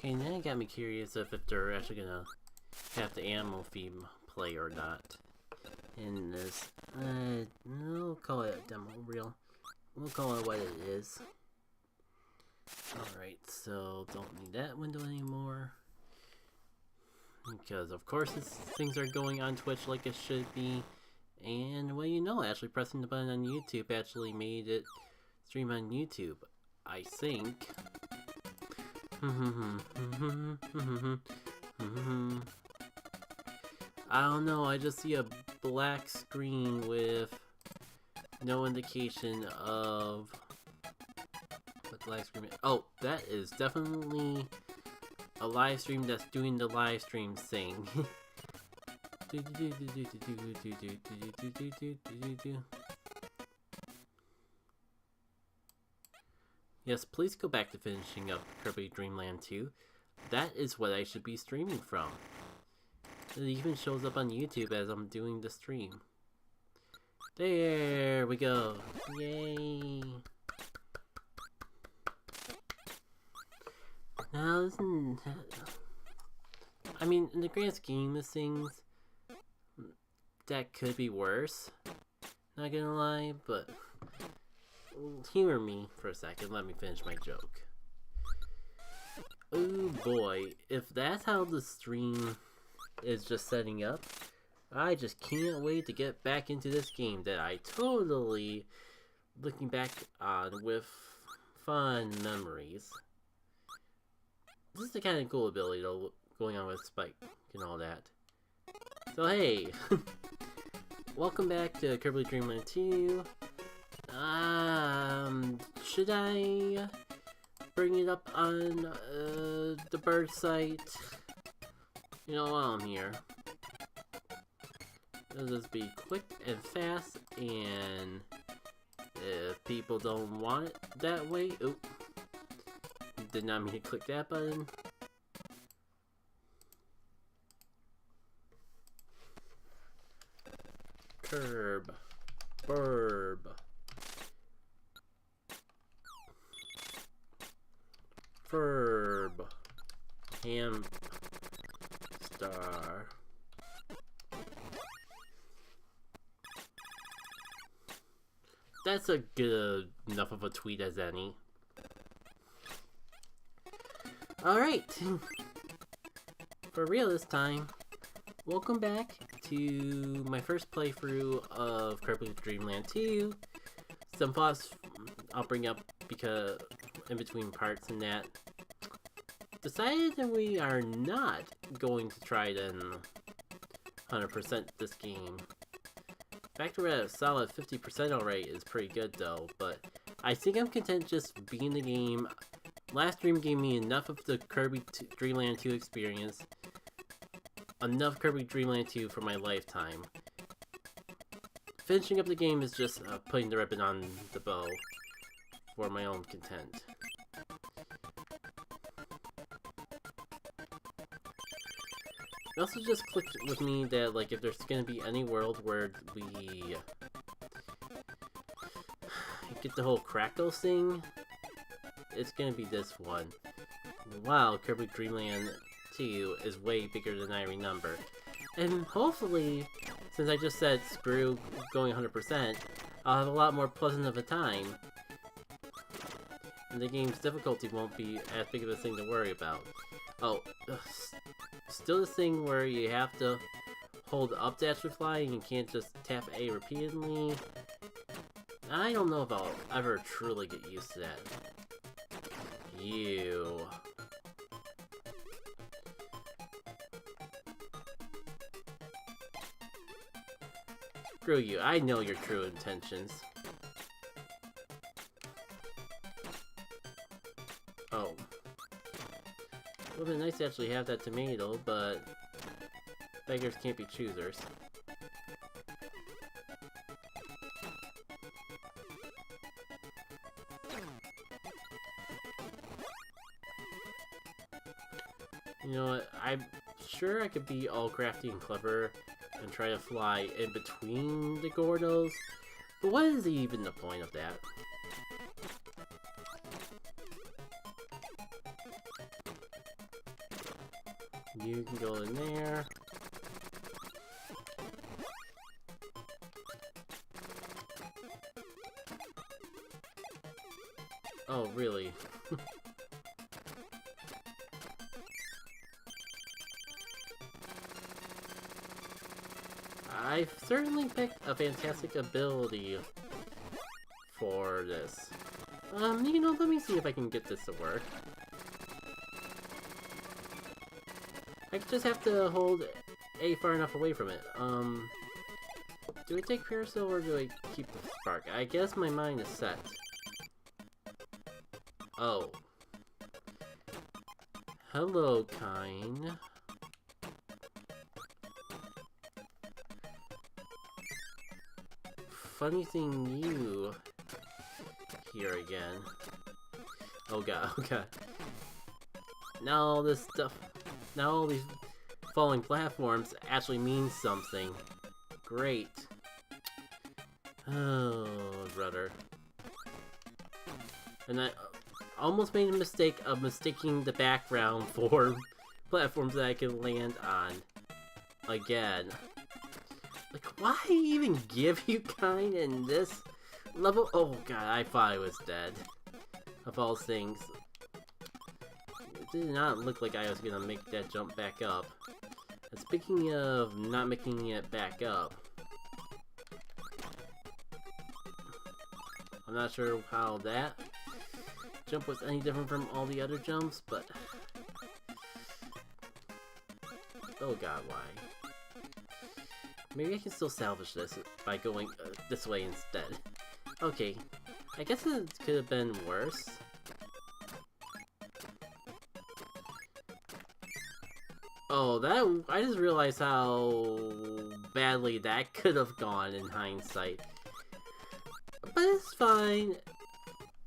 Okay, now it got me curious if they're actually gonna have the animal theme play or not in this. We'll call it a demo reel. We'll call it what it is. Alright, so don't need that window anymore. Because of course things are going on Twitch like it should be. And well, you know, actually pressing the button on YouTube actually made it stream on YouTube, I think. I don't know, I just see a black screen with no indication of what the live stream is. Oh, that is definitely a live stream that's doing the live stream thing. Yes, please go back to finishing up Kirby Dreamland 2. That is what I should be streaming from. It even shows up on YouTube as I'm doing the stream. There we go. Yay. Now, I mean, in the grand scheme of things, that could be worse. Not gonna lie, but humor me for a second. Let me finish my joke. Oh boy, if that's how the stream is just setting up, I just can't wait to get back into this game that I totally looking back on with fun memories. This is the kind of cool ability though, going on with Spike and all that. So hey, welcome back to Kirby Dreamland 2. Should I bring it up on the bird site? You know, while I'm here. It'll just be quick and fast, and if people don't want it that way, oop, did not mean to click that button. Curb, burb, verb, hamster. That's a good enough of a tweet as any. Alright, for real this time, welcome back to my first playthrough of Kirby Dreamland 2. Some thoughts I'll bring up because in between parts and that. Decided that we are not going to try to 100% this game. The fact we're at a solid 50% already is pretty good though, but I think I'm content just being the game. Last stream gave me enough of the Kirby Dreamland 2 experience. Enough Kirby Dreamland 2 for my lifetime. Finishing up the game is just putting the ribbon on the bow for my own content. It also just clicked with me that, like, if there's gonna be any world where we get the whole Crackle thing, it's gonna be this one. Wow, Kirby Dreamland 2 is way bigger than I remember. And hopefully, since I just said screw going 100%, I'll have a lot more pleasant of a time. And the game's difficulty won't be as big of a thing to worry about. Oh, still this thing where you have to hold up dash to fly and you can't just tap A repeatedly. I don't know if I'll ever truly get used to that. You. Screw you, I know your true intentions. Oh. It would have been nice to actually have that tomato, but beggars can't be choosers. You know what, I'm sure I could be all crafty and clever and try to fly in between the Gordos, but what is even the point of that? You can go in there. Oh, really? I've certainly picked a fantastic ability for this. You know, let me see if I can get this to work. I just have to hold A far enough away from it. Do I take Parasol or do I keep the Spark? I guess my mind is set. Oh. Hello, Kine. Funny thing you here again. Oh god, oh god. Now all this stuff, now all these falling platforms actually mean something. Great. Oh, brother. And I almost made a mistake of mistaking the background for platforms that I could land on. Again. Like, why even give you kind in this level? Oh god, I thought I was dead. Of all things. It did not look like I was gonna make that jump back up. And speaking of not making it back up, I'm not sure how that jump was any different from all the other jumps, but oh god, why? Maybe I can still salvage this by going this way instead. Okay, I guess it could have been worse. Oh, that I just realized how badly that could have gone in hindsight. But it's fine.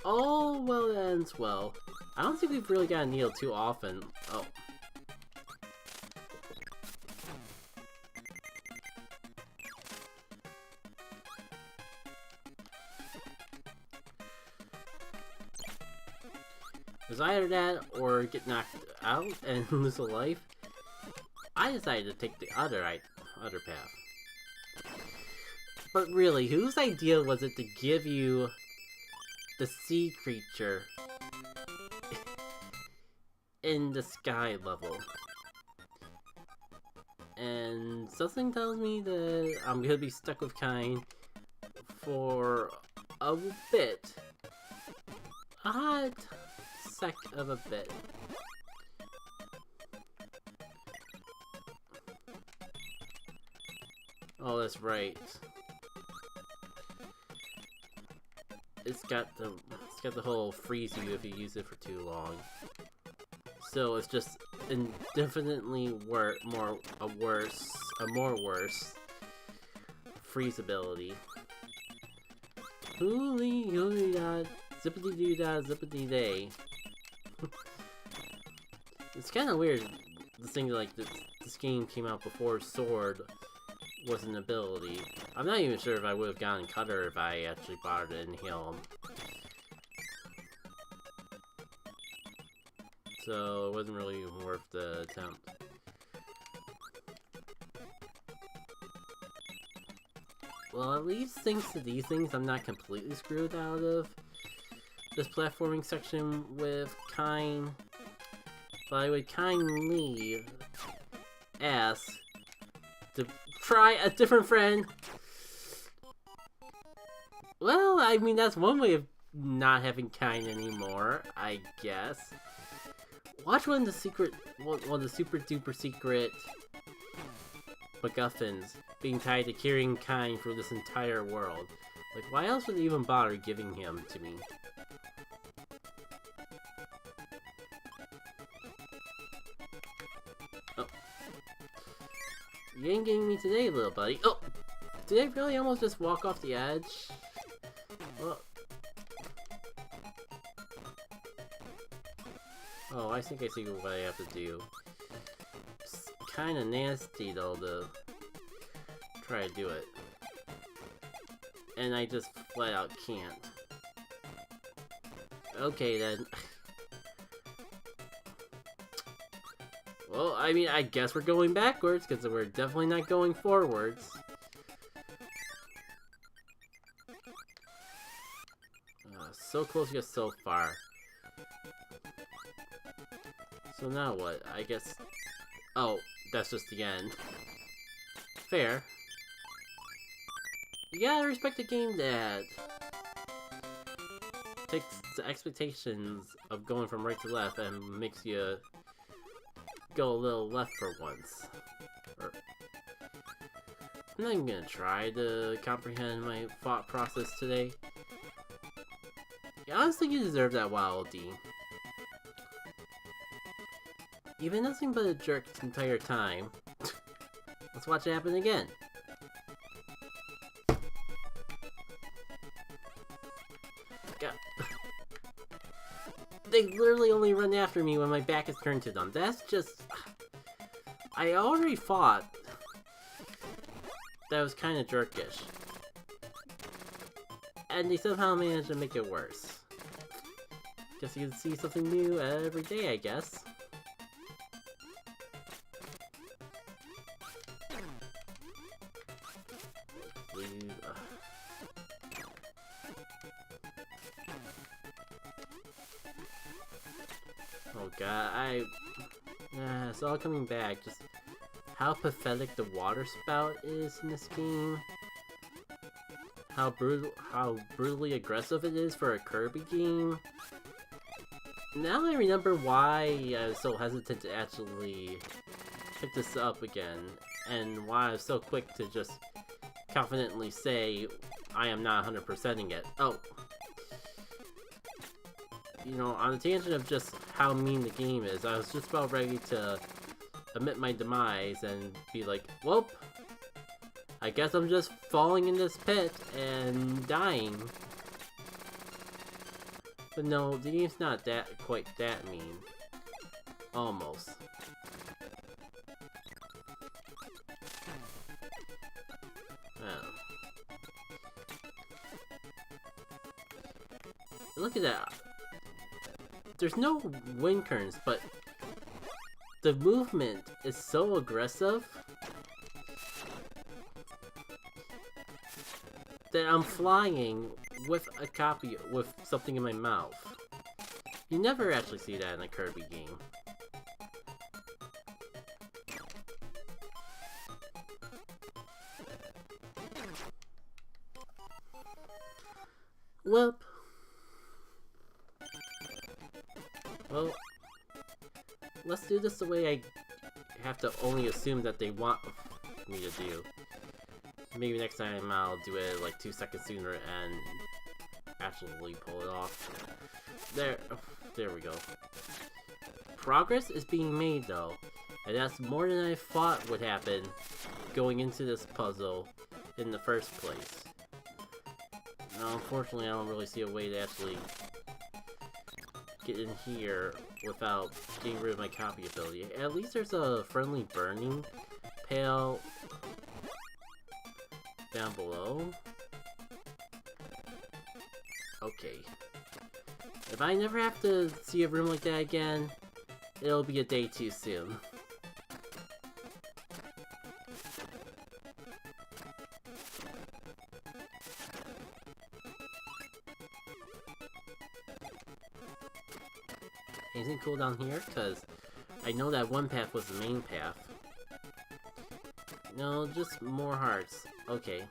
All well that ends well. I don't think we've really gotten Neil too often. Oh. It was either that or get knocked out and lose a life. I decided to take the other path. But really, whose idea was it to give you the sea creature in the sky level? And something tells me that I'm gonna be stuck with Kine for a bit. A hot sec of a bit. Oh, that's right. It's got the whole freeze you if you use it for too long. So it's just indefinitely worse freeze ability. Hooly hooly da zippity doo da zippity day. It's kind of weird. This thing like this game came out before Sword was an ability. I'm not even sure if I would have gotten Cutter if I actually bothered to inhale him. So it wasn't really even worth the attempt. Well, at least thanks to these things, I'm not completely screwed out of this platforming section with Kine. But I would kindly ask to try a different friend. Well, I mean, that's one way of not having Kine anymore, I guess. Watch one of the super duper secret MacGuffins being tied to carrying Kine for this entire world. Like, why else would they even bother giving him to me? Oh. You ain't getting me today, little buddy. Oh! Did I really almost just walk off the edge? Well... Oh, I think I see what I have to do. It's kinda nasty, though, to try to do it. And I just flat out can't. Okay, then. Well, I mean, I guess we're going backwards, because we're definitely not going forwards. So close yet so far. So now what? I guess... Oh, that's just the end. Fair. You gotta respect the game that takes the expectations of going from right to left and makes you go a little left for once. I'm not even gonna try to comprehend my thought process today. Honestly, you deserve that Wild D. You've been nothing but a jerk this entire time. Let's watch it happen again. God. They literally only run after me when my back is turned to them. That's just... I already thought that was kind of jerkish. And they somehow managed to make it worse. Guess you can see something new every day, I guess. Oh god, it's all coming back. Just how pathetic the water spout is in this game. How brutally aggressive it is for a Kirby game. Now I remember why I was so hesitant to actually pick this up again, and why I was so quick to just confidently say I am not 100%ing it. Oh. You know, on the tangent of just how mean the game is, I was just about ready to admit my demise and be like, well, I guess I'm just falling in this pit and dying. But no, the game's not quite that mean. Almost. Oh. Look at that. There's no wind currents, but the movement is so aggressive that I'm flying with with something in my mouth. You never actually see that in a Kirby game. Well, let's do this the way I have to only assume that they want me to do. Maybe next time I'll do it like 2 seconds sooner and actually pull it off. There we go. Progress is being made though, and that's more than I thought would happen going into this puzzle in the first place. Now, unfortunately, I don't really see a way to actually get in here without getting rid of my copy ability. At least there's a friendly burning pail down below. Okay. If I never have to see a room like that again, it'll be a day too soon. Anything cool down here? Because I know that one path was the main path. No, just more hearts. Okay.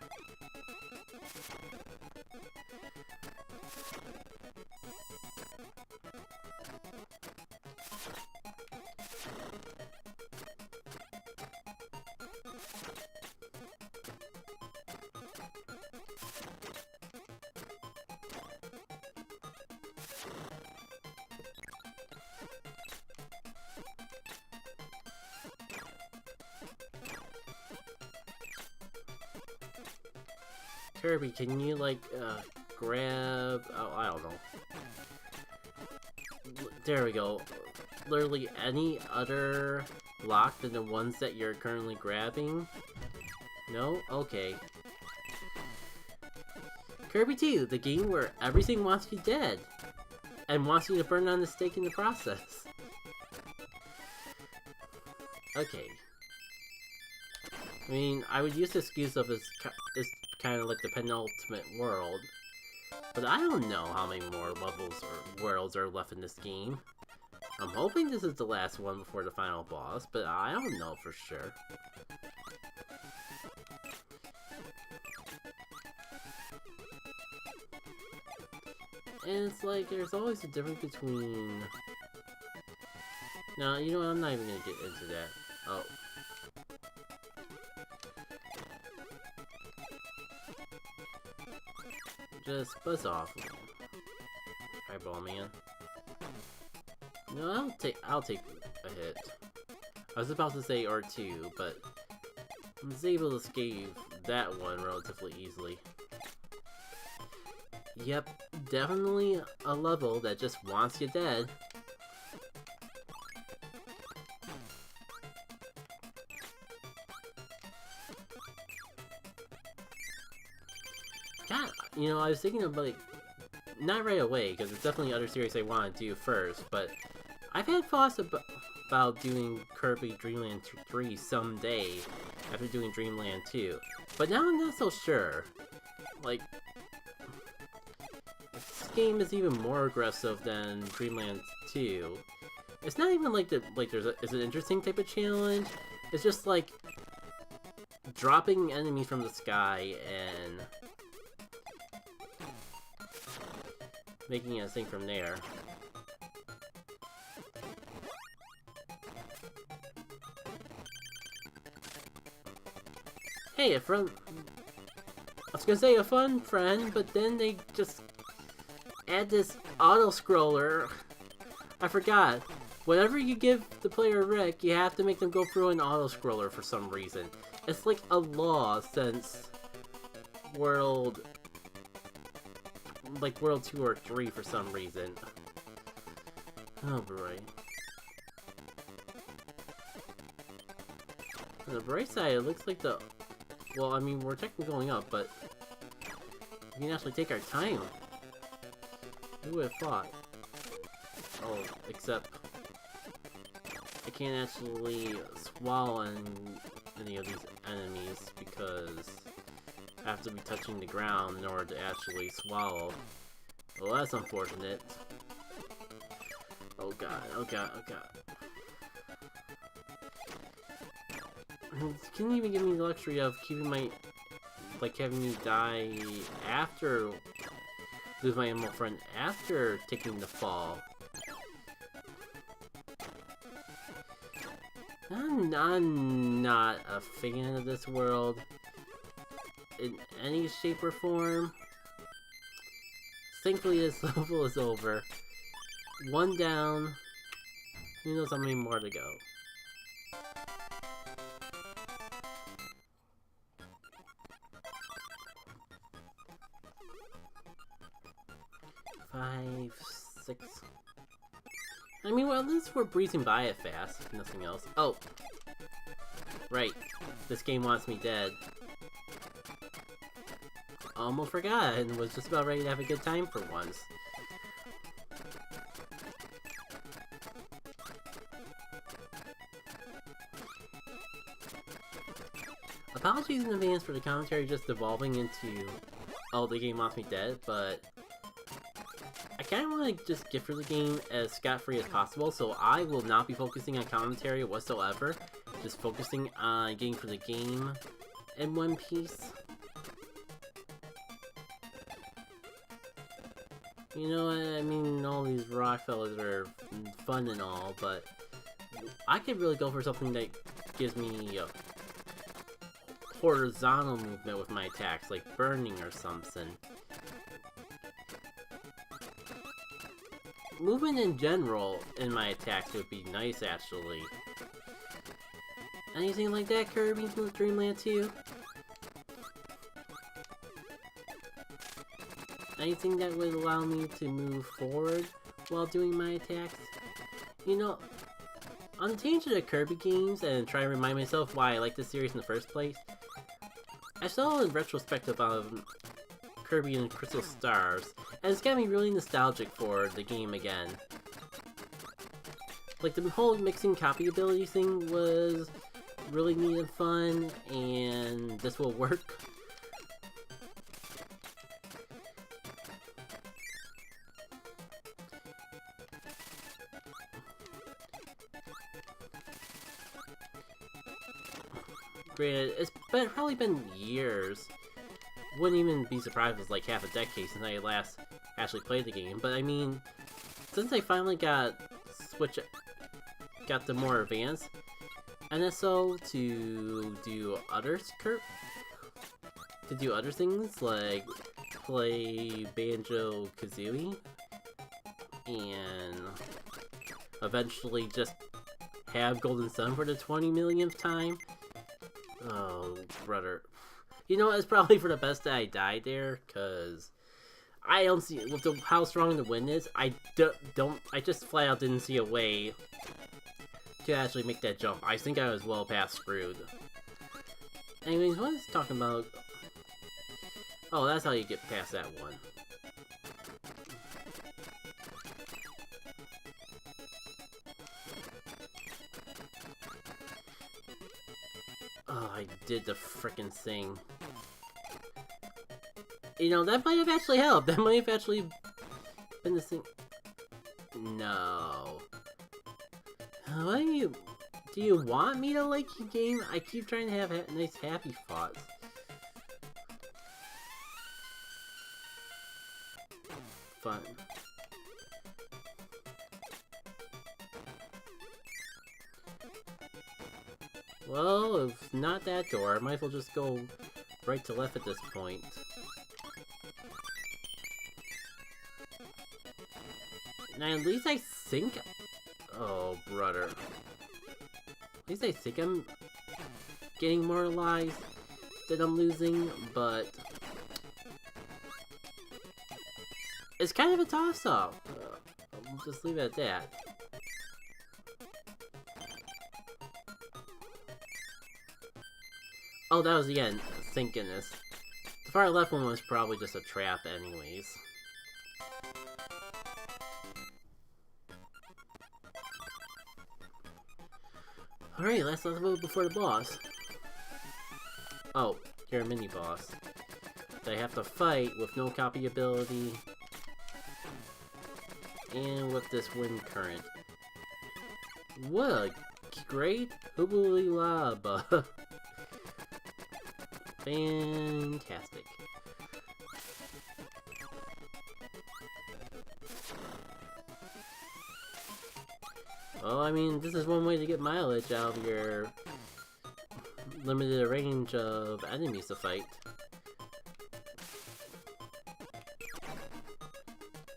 Kirby, can you, like, grab... Oh, I don't know. There we go. Literally any other block than the ones that you're currently grabbing? No? Okay. Kirby 2, the game where everything wants you dead. And wants you to burn on the stake in the process. Okay. I mean, I would use the excuse of it's kind of like the penultimate world, but I don't know how many more levels or worlds are left in this game. I'm hoping this is the last one before the final boss, but I don't know for sure. And it's like, there's always a difference between... No, you know what, I'm not even gonna get into that. Oh. Just buzz off. Eyeball man. No, I'll take a hit. I was about to say R2, but I was able to escape that one relatively easily. Yep, definitely a level that just wants you dead. God, you know, I was thinking of, like, not right away, because there's definitely other series I want to do first, but I've had thoughts about doing Kirby Dreamland 3 someday after doing Dreamland 2, but now I'm not so sure. Like, this game is even more aggressive than Dreamland 2. It's not even like it's an interesting type of challenge. It's just like dropping enemies from the sky and making a thing from there. Hey, a friend. I was gonna say a fun friend, but then they just add this auto-scroller. I forgot. Whenever you give the player a wreck, you have to make them go through an auto-scroller for some reason. It's like a law since World 2 or 3 for some reason. Oh boy. On the bright side, it looks like the... Well, I mean, we're technically going up, but we can actually take our time. Who would have thought? Oh, except I can't actually swallow any of these enemies because I have to be touching the ground in order to actually swallow. Well, that's unfortunate. Oh god, oh god, oh god. Couldn't even give me the luxury of keeping my... like, having me die after... lose my emerald friend after taking the fall. I'm not a fan of this world in any shape or form. Thankfully, this level is over. One down. Who knows how many more to go. Five, 6. I mean, well, at least we're breezing by it fast, if nothing else. Oh! Right. This game wants me dead. Almost forgot and was just about ready to have a good time for once. Apologies in advance for the commentary just devolving into, oh, the game wants me dead, but I kind of want to just get through the game as scot-free as possible, so I will not be focusing on commentary whatsoever, just focusing on getting through the game in one piece. You know what, I mean, all these rock fellas are fun and all, but I could really go for something that gives me a horizontal movement with my attacks, like burning or something. Movement in general in my attacks would be nice, actually. Anything like that, Kirby, from Dreamland 2? Anything that would allow me to move forward while doing my attacks? You know, on the tangent of Kirby games and try to remind myself why I like this series in the first place, I saw a retrospective of Kirby and Crystal Stars, and it's got me really nostalgic for the game again. Like, the whole mixing copy ability thing was really neat and fun, and this will work. Granted, it's probably been years. Wouldn't even be surprised if it was like half a decade since I last actually played the game. But I mean, since I finally got the more advanced NSO to do other things like play Banjo-Kazooie and eventually just have Golden Sun for the 20 millionth time. Oh, brother. You know, it's probably for the best that I died there, because I don't see, with how strong the wind is, I just flat out didn't see a way to actually make that jump. I think I was well past screwed. Anyways, what is talking about? Oh, that's how you get past that one. Oh, I did the frickin' thing. You know, that might have actually helped. That might have actually been the thing. No. What do you want me to like your game? I keep trying to have nice happy thoughts. Fun. Well, if not that door, I might as well just go right to left at this point. Now, at least I think... Oh, brother. At least I think I'm getting more lives that I'm losing, but... It's kind of a toss-up. I'll just leave it at that. Oh, that was, again, thank goodness. The far left one was probably just a trap anyways. Alright, last level before the boss. Oh, you're a mini-boss. That I have to fight with no copy ability. And with this wind current. What a great hoobly-laba. Fantastic. Well, I mean, this is one way to get mileage out of your limited range of enemies to fight.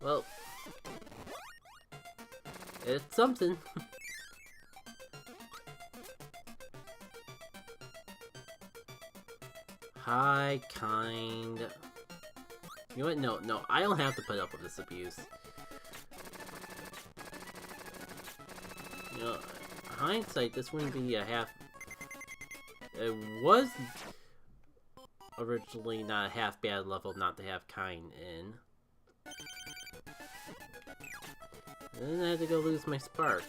Well, it's something. Hi, kind. You know what? No, I don't have to put up with this abuse. You know, hindsight, this wouldn't be a half... It was originally not a half bad level not to have kind in. And then I had to go lose my spark.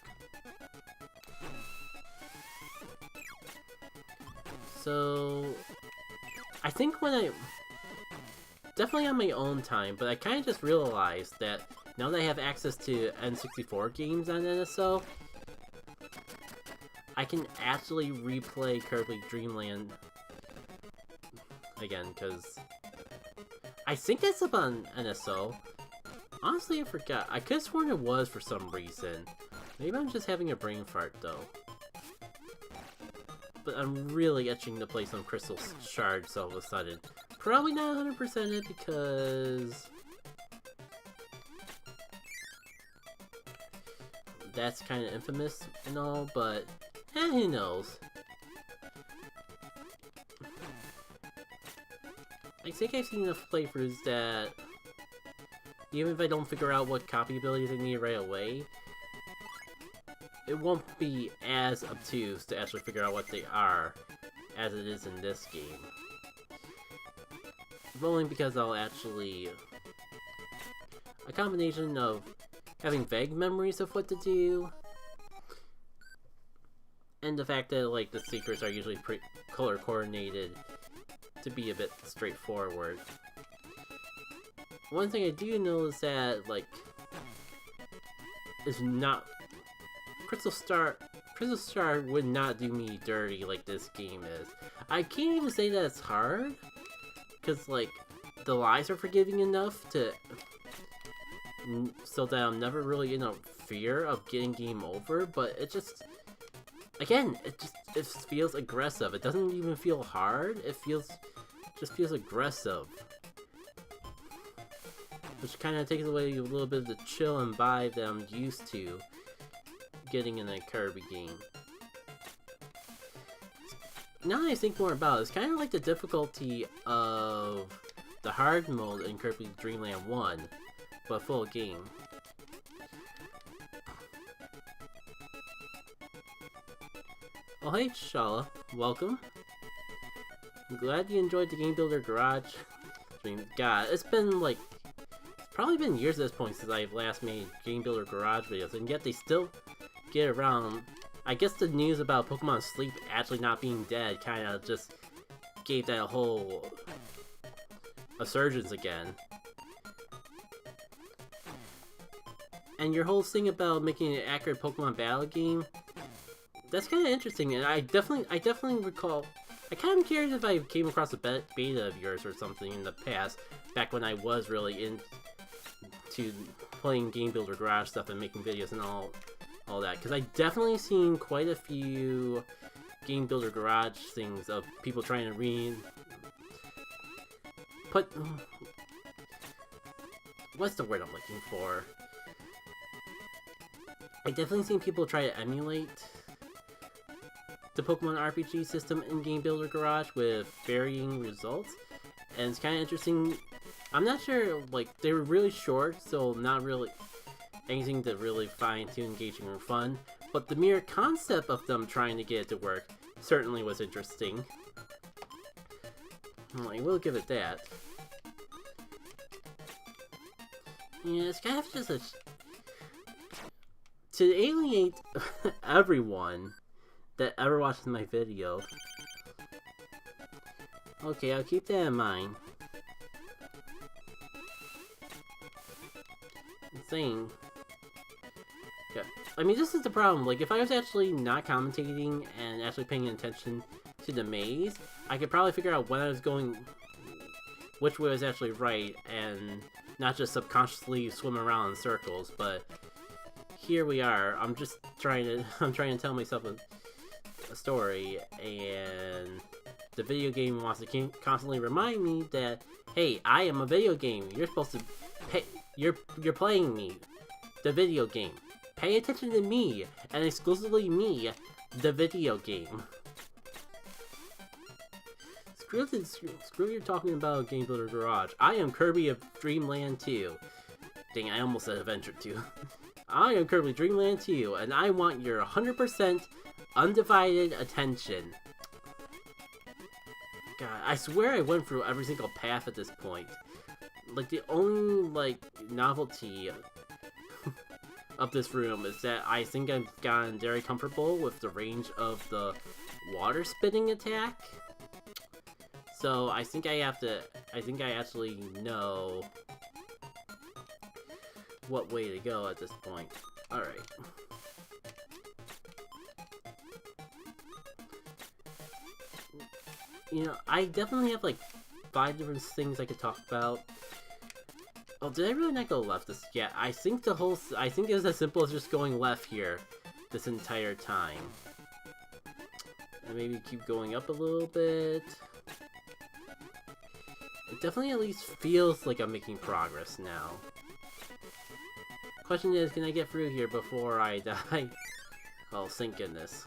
So... I think when I... Definitely on my own time, but I kind of just realized that now that I have access to N64 games on NSO, I can actually replay Kirby Dreamland again, because I think it's up on NSO. Honestly, I forgot. I could have sworn it was for some reason. Maybe I'm just having a brain fart, though. But I'm really itching to play some Crystal Shards all of a sudden. Probably not 100% it because... that's kind of infamous and all, but... who knows? I think I've seen enough playthroughs that... even if I don't figure out what copy abilities I need right away, it won't be as obtuse to actually figure out what they are as it is in this game. Only because I'll actually... a combination of having vague memories of what to do, And the fact that, like, the secrets are usually color coordinated to be a bit straightforward. One thing I do know is that, like, is not... Crystal Star would not do me dirty like this game is. I can't even say that it's hard, because, like, the lies are forgiving enough to... so that I'm never really in a fear of getting game over, but it just... Again, it feels aggressive. It doesn't even feel hard. It just feels aggressive. Which kind of takes away a little bit of the chill and vibe that I'm used to getting in a Kirby game. Now that I think more about it, it's kind of like the difficulty of the hard mode in Kirby Dreamland 1, but full game. Oh hey Shala, welcome. I'm glad you enjoyed the Game Builder Garage. I mean, God, it's been like, it's probably been years at this point since I've last made Game Builder Garage videos, and yet they still get around. I guess the news about Pokemon Sleep actually not being dead kind of just gave that whole resurgence again. And your whole thing about making an accurate Pokemon battle game, that's kind of interesting, and I definitely recall. I kind of curious if I came across a beta of yours or something in the past, back when I was really into playing Game Builder Garage stuff and making videos and all that, because I definitely seen quite a few Game Builder Garage things of people trying to what's the word I'm looking for? I definitely seen people try to emulate the Pokemon RPG system in Game Builder Garage with varying results, and it's kind of interesting. I'm not sure, like, they were really short, so not really anything to really find too engaging or fun, but the mere concept of them trying to get it to work certainly was interesting. I will give it that. Yeah, it's kind of just a... to alienate everyone that ever watches my video. Okay, I'll keep that in mind. Insane. Yeah. I mean, this is the problem. Like, if I was actually not commentating and actually paying attention to the maze, I could probably figure out when I was going, which way was actually right, and not just subconsciously swim around in circles. But here we are. I'm trying to tell myself a story, and the video game wants to constantly remind me that, hey, I am a video game. You're supposed to pay. You're playing me, the video game. Pay attention to me, and exclusively me, the video game. Screw you talking about Game Builder Garage. I am Kirby of Dreamland 2. Dang, I almost said Adventure 2. I am Kirby Dreamland 2, and I want your 100% undivided attention. God, I swear I went through every single path at this point. Like, the only, like, novelty of this room is that I think I've gotten very comfortable with the range of the water spitting attack. So I think I actually know what way to go at this point. Alright. You know, I definitely have like 5 different things I could talk about. Oh, did I really not go left this? Yeah, I think it was as simple as just going left here this entire time. And maybe keep going up a little bit. It definitely at least feels like I'm making progress now. Question is, can I get through here before I die? Oh, thank goodness.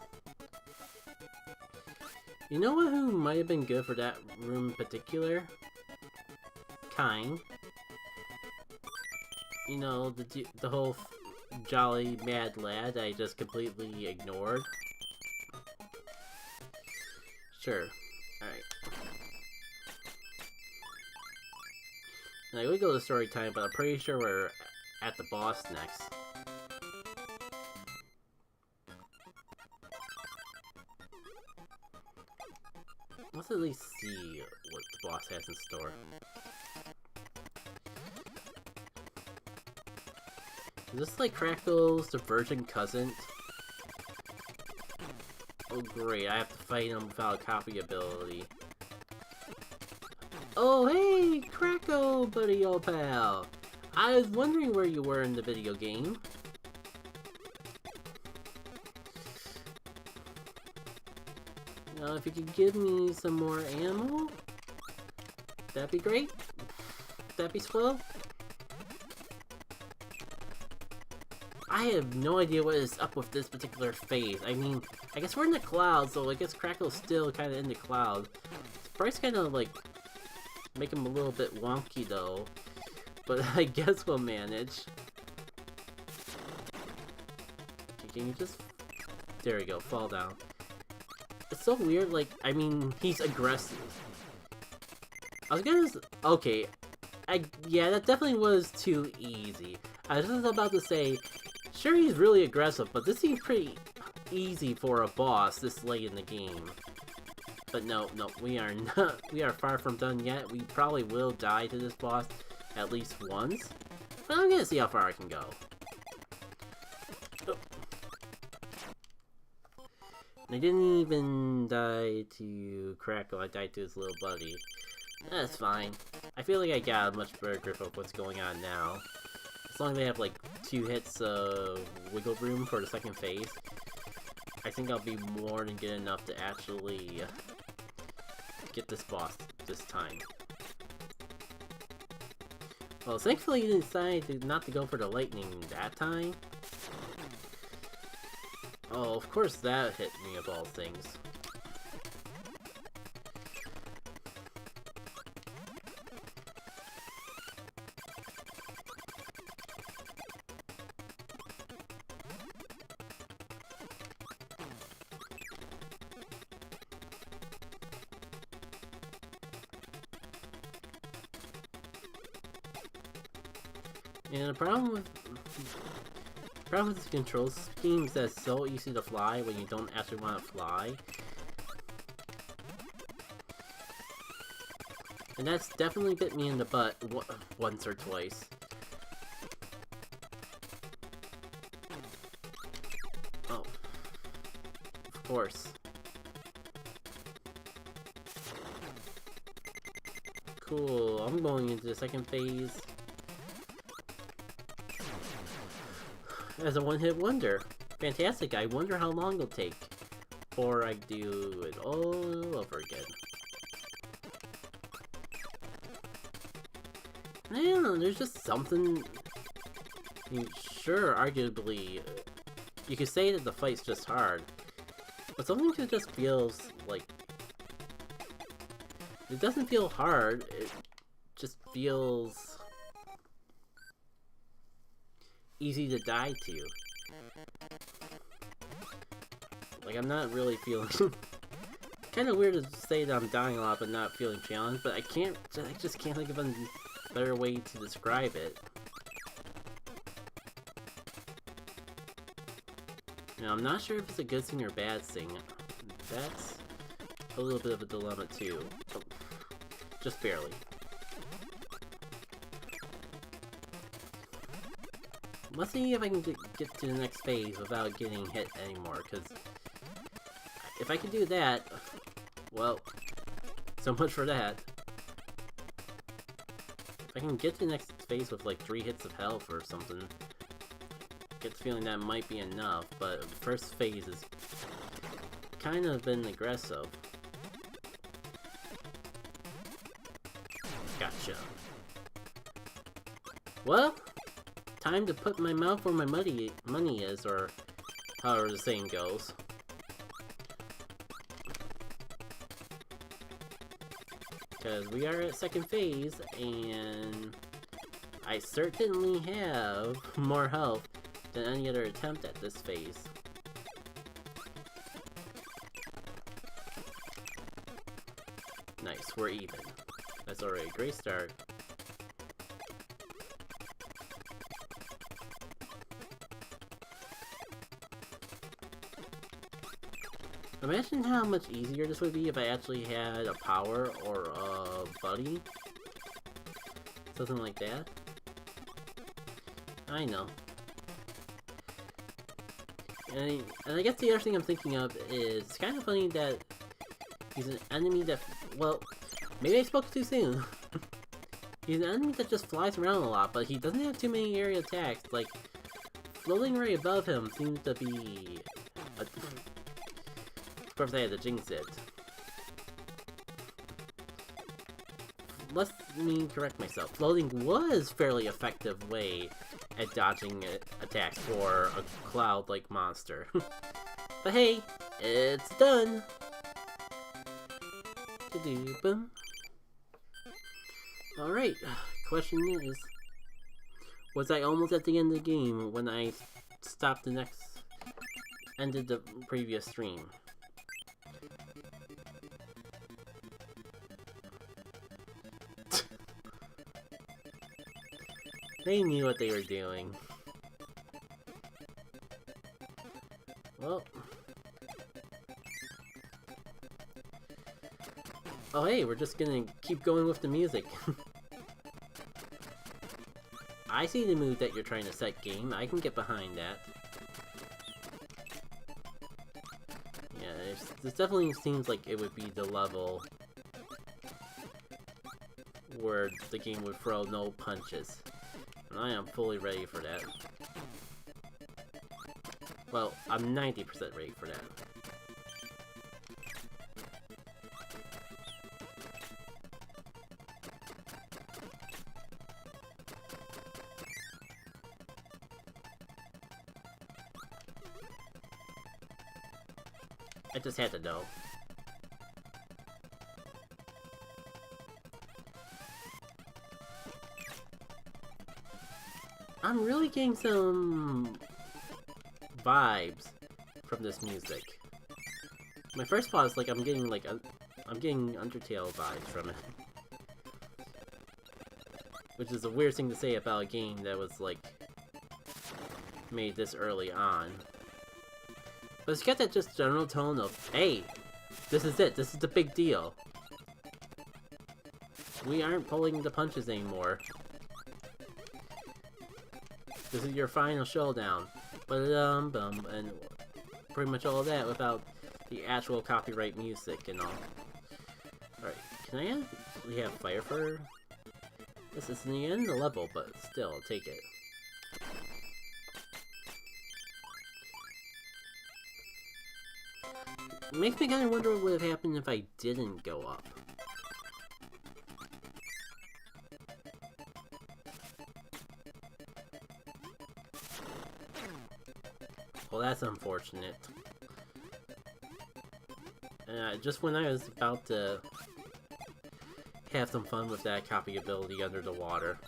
You know what, who might have been good for that room in particular? Kine. You know, the whole jolly mad lad I just completely ignored. Sure. Alright. Now, we go to story time, but I'm pretty sure we're at the boss next. Let's at least see what the boss has in store. Is this like Crackle's the virgin cousin? Oh great, I have to fight him without a copy ability. Oh hey, Crackle, buddy old pal! I was wondering where you were in the video game. Now if you could give me some more ammo, that'd be great. That'd be slow. I have no idea what is up with this particular phase. I mean, I guess we're in the clouds, so I guess Crackle's still kind of in the cloud. Sprite's kind of like make him a little bit wonky though, but I guess we'll manage. Okay, can you just... There we go, fall down. It's so weird, like, I mean, he's aggressive. I was gonna... Okay, yeah, that definitely was too easy. I was just about to say, sure he's really aggressive, but this seems pretty easy for a boss this late in the game. But no, we are not. We are far from done yet. We probably will die to this boss at least once. But I'm gonna see how far I can go. Oh. I didn't even die to Crackle, I died to his little buddy. That's fine. I feel like I got a much better grip of what's going on now. As long as they have like 2 hits of wiggle room for the second phase, I think I'll be more than good enough to actually get this boss this time. Well, thankfully you decided not to go for the lightning that time. Oh, of course that hit me of all things. And the problem with the control scheme is that it's so easy to fly when you don't actually want to fly. And that's definitely bit me in the butt once or twice. Oh. Of course. Cool, I'm going into the second phase as a one-hit wonder. Fantastic, I wonder how long it'll take before I do it all over again. I don't know, there's just something... I mean, sure, arguably, you could say that the fight's just hard, but something just feels like... It doesn't feel hard, it just feels... easy to die to. Like, I'm not really feeling... Kind of weird to say that I'm dying a lot but not feeling challenged, but I just can't think of a better way to describe it. Now, I'm not sure if it's a good thing or bad thing. That's a little bit of a dilemma too. Oh, just barely. Let's see if I can get to the next phase without getting hit anymore, because if I can do that, well, so much for that. If I can get to the next phase with like 3 hits of health or something, I get the feeling that might be enough, but the first phase has kind of been aggressive. Gotcha. Well, time to put my mouth where my money is, or however the saying goes. Because we are at second phase, and I certainly have more health than any other attempt at this phase. Nice, we're even. That's already a great start. Imagine how much easier this would be if I actually had a power or a buddy. Something like that. I know. And I guess the other thing I'm thinking of is, it's kind of funny that he's an enemy that, well, maybe I spoke too soon. He's an enemy that just flies around a lot, but he doesn't have too many area attacks. Like, floating right above him seems to be of course I had to jinx it. Let me correct myself. Floating was a fairly effective way at dodging attacks for a cloud-like monster. But hey, it's done! Boom. Alright, question is, was I almost at the end of the game when I stopped ended the previous stream? They knew what they were doing. Well. Oh hey, we're just gonna keep going with the music. I see the mood that you're trying to set, game. I can get behind that. Yeah, this definitely seems like it would be the level where the game would throw no punches. And I am fully ready for that. Well, I'm 90% ready for that. I just had to know. I'm really getting some vibes from this music. My first thought is like I'm getting Undertale vibes from it. Which is a weird thing to say about a game that was like made this early on. But it's got that just general tone of, hey, this is it, this is the big deal. We aren't pulling the punches anymore. This is your final showdown. Ba-dum-bum, and pretty much all of that without the actual copyright music and all. Alright, can I actually have fire for... This is the end of the level, but still, I'll take it. Makes me kind of wonder what would have happened if I didn't go up. Well, that's unfortunate. Just when I was about to have some fun with that copy ability under the water.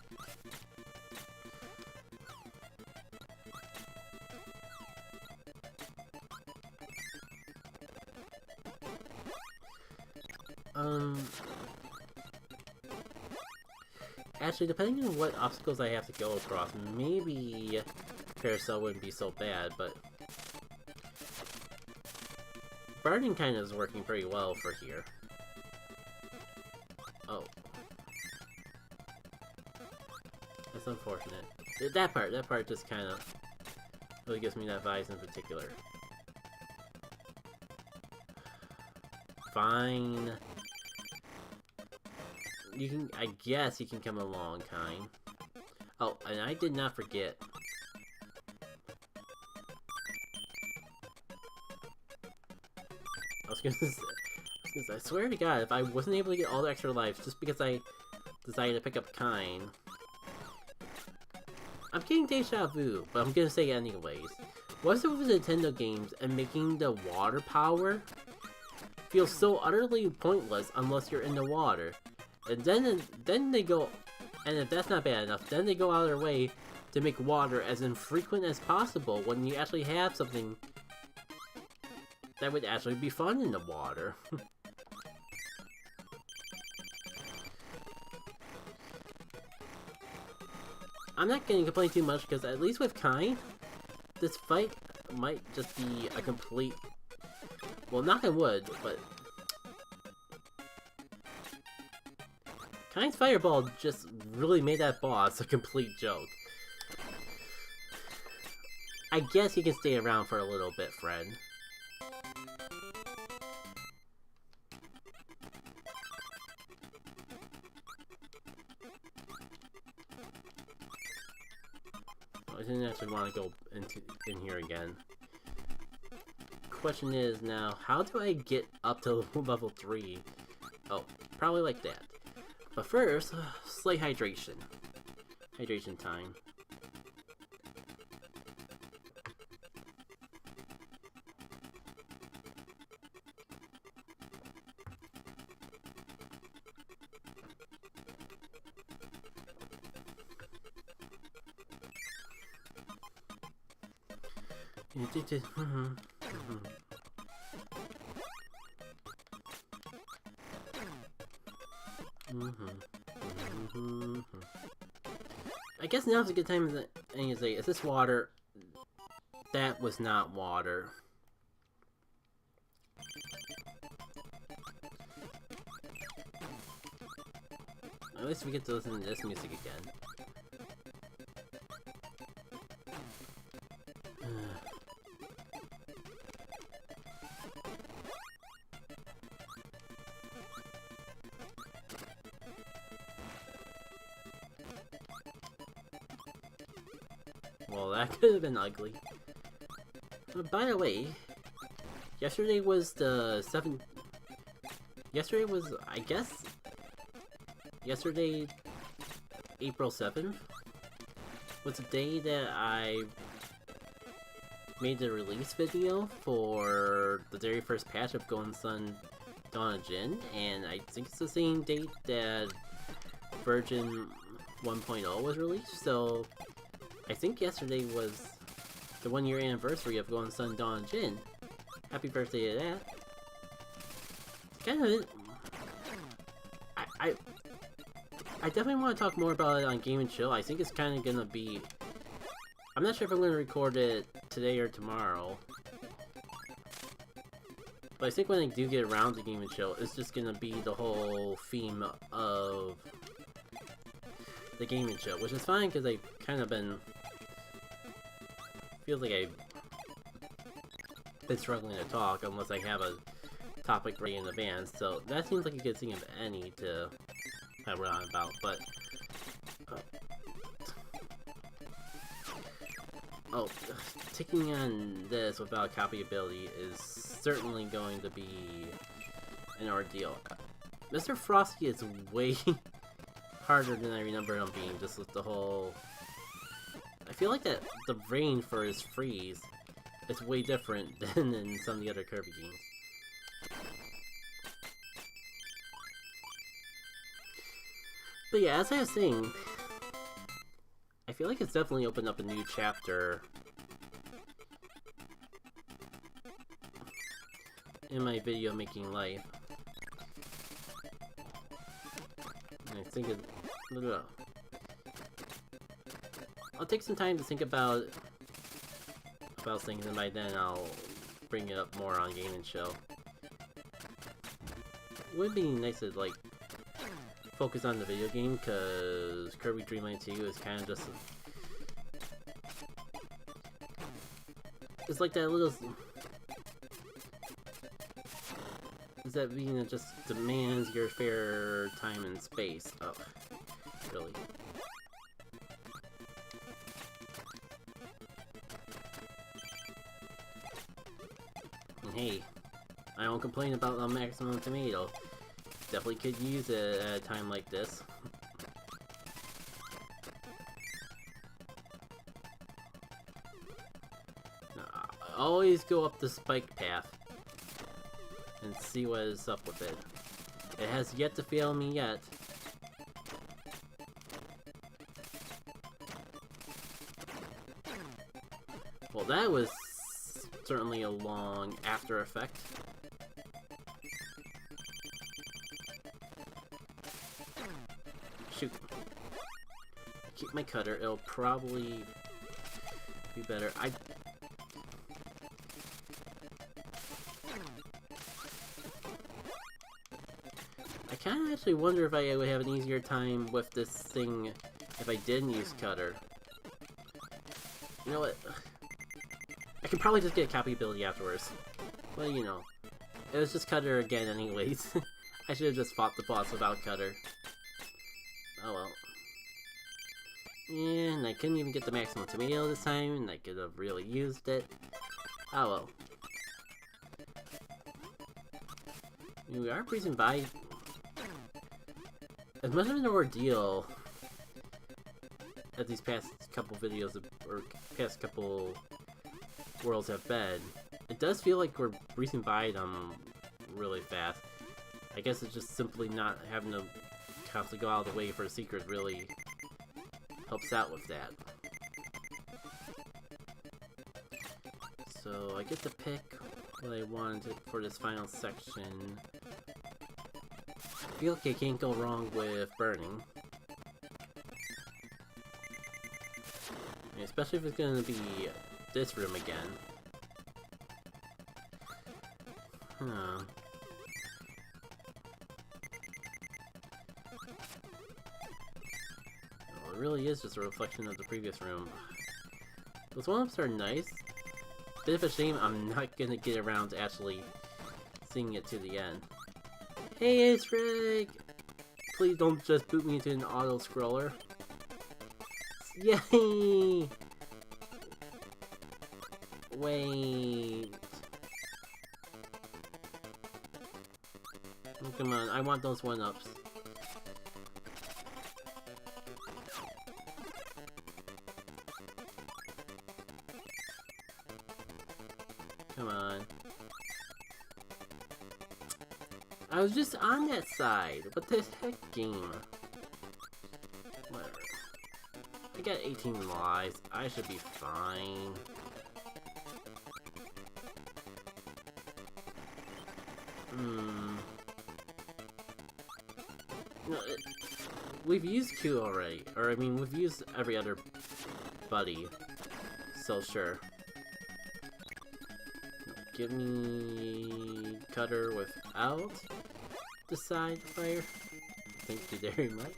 Actually, depending on what obstacles I have to go across, maybe Carousel wouldn't be so bad, but Barding kind of is working pretty well for here. Oh. That's unfortunate. That part just kind of really gives me that vibes in particular. Fine. You can, I guess you can come along, kind. Oh, and I did not forget. I was gonna say, I swear to God, if I wasn't able to get all the extra lives just because I decided to pick up kind. I'm getting deja vu, but I'm gonna say it anyways. What's it with Nintendo games and making the water power feel so utterly pointless unless you're in the water? And then they go, and if that's not bad enough, then they go out of their way to make water as infrequent as possible when you actually have something that would actually be fun in the water. I'm not gonna complain too much because at least with Kind, this fight might just be a complete Well, knock on wood, but... Kai's Fireball just really made that boss a complete joke. I guess you can stay around for a little bit, Fred. I didn't actually want to go in here again. Question is now, how do I get up to level 3? Oh, probably like that. But first, slight hydration. Hydration time. I guess now's a good time to say, is this water? That was not water. At least we get to listen to this music again. Well, that could have been ugly. By the way, yesterday was the 7th... Yesterday was, I guess... Yesterday, April 7th, was the day that I made the release video for the very first patch of Golden Sun Dawn of Jin, and I think it's the same date that version 1.0 was released, so I think yesterday was the 1-year anniversary of Golden Sun Dawn of Jin. Happy birthday to that. Kind of... I definitely want to talk more about it on Game & Chill. I think it's kind of gonna be... I'm not sure if I'm gonna record it today or tomorrow. But I think when I do get around to Game & Chill, it's just gonna be the whole theme of the Game & Chill, which is fine because I've kind of been... Feels like I've been struggling to talk unless I have a topic ready in advance, so that seems like a good thing of any to have on about, but taking on this without copyability is certainly going to be an ordeal. Mr. Frosty is way harder than I remember him being, just with the whole... I feel like that the range for his freeze is way different than in some of the other Kirby games. But yeah, as I was saying, I feel like it's definitely opened up a new chapter in my video making life. And I think I'll take some time to think about things, and by then I'll bring it up more on Game & Chill. It would be nice to, like, focus on the video game, because Kirby Dreamland 2 is kind of just... It's like that little... Is that being that just demands your fair time and space? Oh, really? And hey, I won't complain about the maximum tomato. Definitely could use it at a time like this. Always go up the spike path and see what is up with it. It has yet to fail me yet. Well, that was certainly a long after effect. Shoot. Keep my cutter, it'll probably be better. I kind of actually wonder if I would have an easier time with this thing if I didn't use Cutter. You know what? I could probably just get a copy ability afterwards. Well, you know. It was just Cutter again anyways. I should have just fought the boss without Cutter. Oh well. And I couldn't even get the maximum tomato this time, and I could have really used it. Oh well. We are breezing by. As much of an ordeal as these past couple videos, or past couple worlds have been, it does feel like we're breezing by them really fast. I guess it's just simply not having to constantly go out of the way for a secret really helps out with that. So I get to pick what I wanted for this final section. I feel like I can't go wrong with burning. Especially if it's gonna be this room again. Huh. Well, it really is just a reflection of the previous room. Those one-ups are nice. Bit of a shame I'm not gonna get around to actually seeing it to the end. Hey, it's Rick! Please don't just boot me into an auto-scroller. Yay! Wait. Oh, come on, I want those one-ups. Come on. I was just on that side. What the heck, game? Whatever. I got 18 lives. I should be fine. No, we've used Q already. Or, I mean, we've used every other buddy. So, sure. Give me Cutter without the side fire. Thank you very much.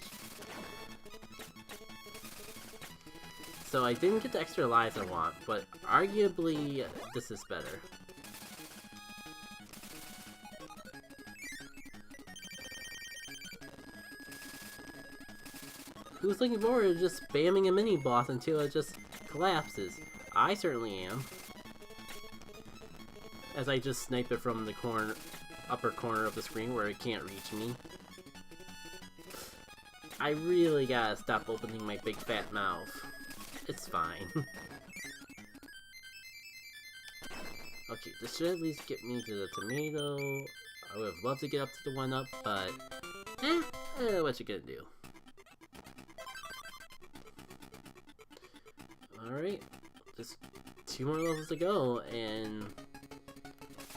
So I didn't get the extra lives I want, but arguably this is better. Who's looking forward to just spamming a mini boss until it just collapses? I certainly am. As I just snipe it from the upper corner of the screen where it can't reach me. I really gotta stop opening my big fat mouth. It's fine. Okay, this should at least get me to the tomato. I would have loved to get up to the 1-up, but what you gonna do? Alright, just 2 more levels to go, and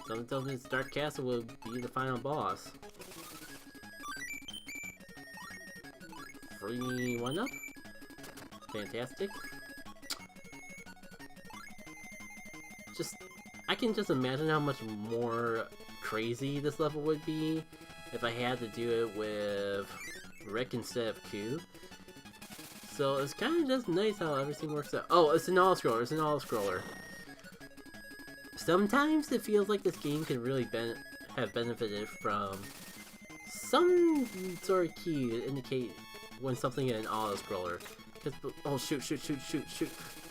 something tells me this Dark Castle will be the final boss. Free 1-up? Fantastic. I can just imagine how much more crazy this level would be if I had to do it with Rick instead of Q. So it's kind of just nice how everything works out. Oh, it's an auto-scroller, it's an auto-scroller. Sometimes it feels like this game could really have benefited from some sort of key to indicate when something is an auto-scroller. Oh, shoot.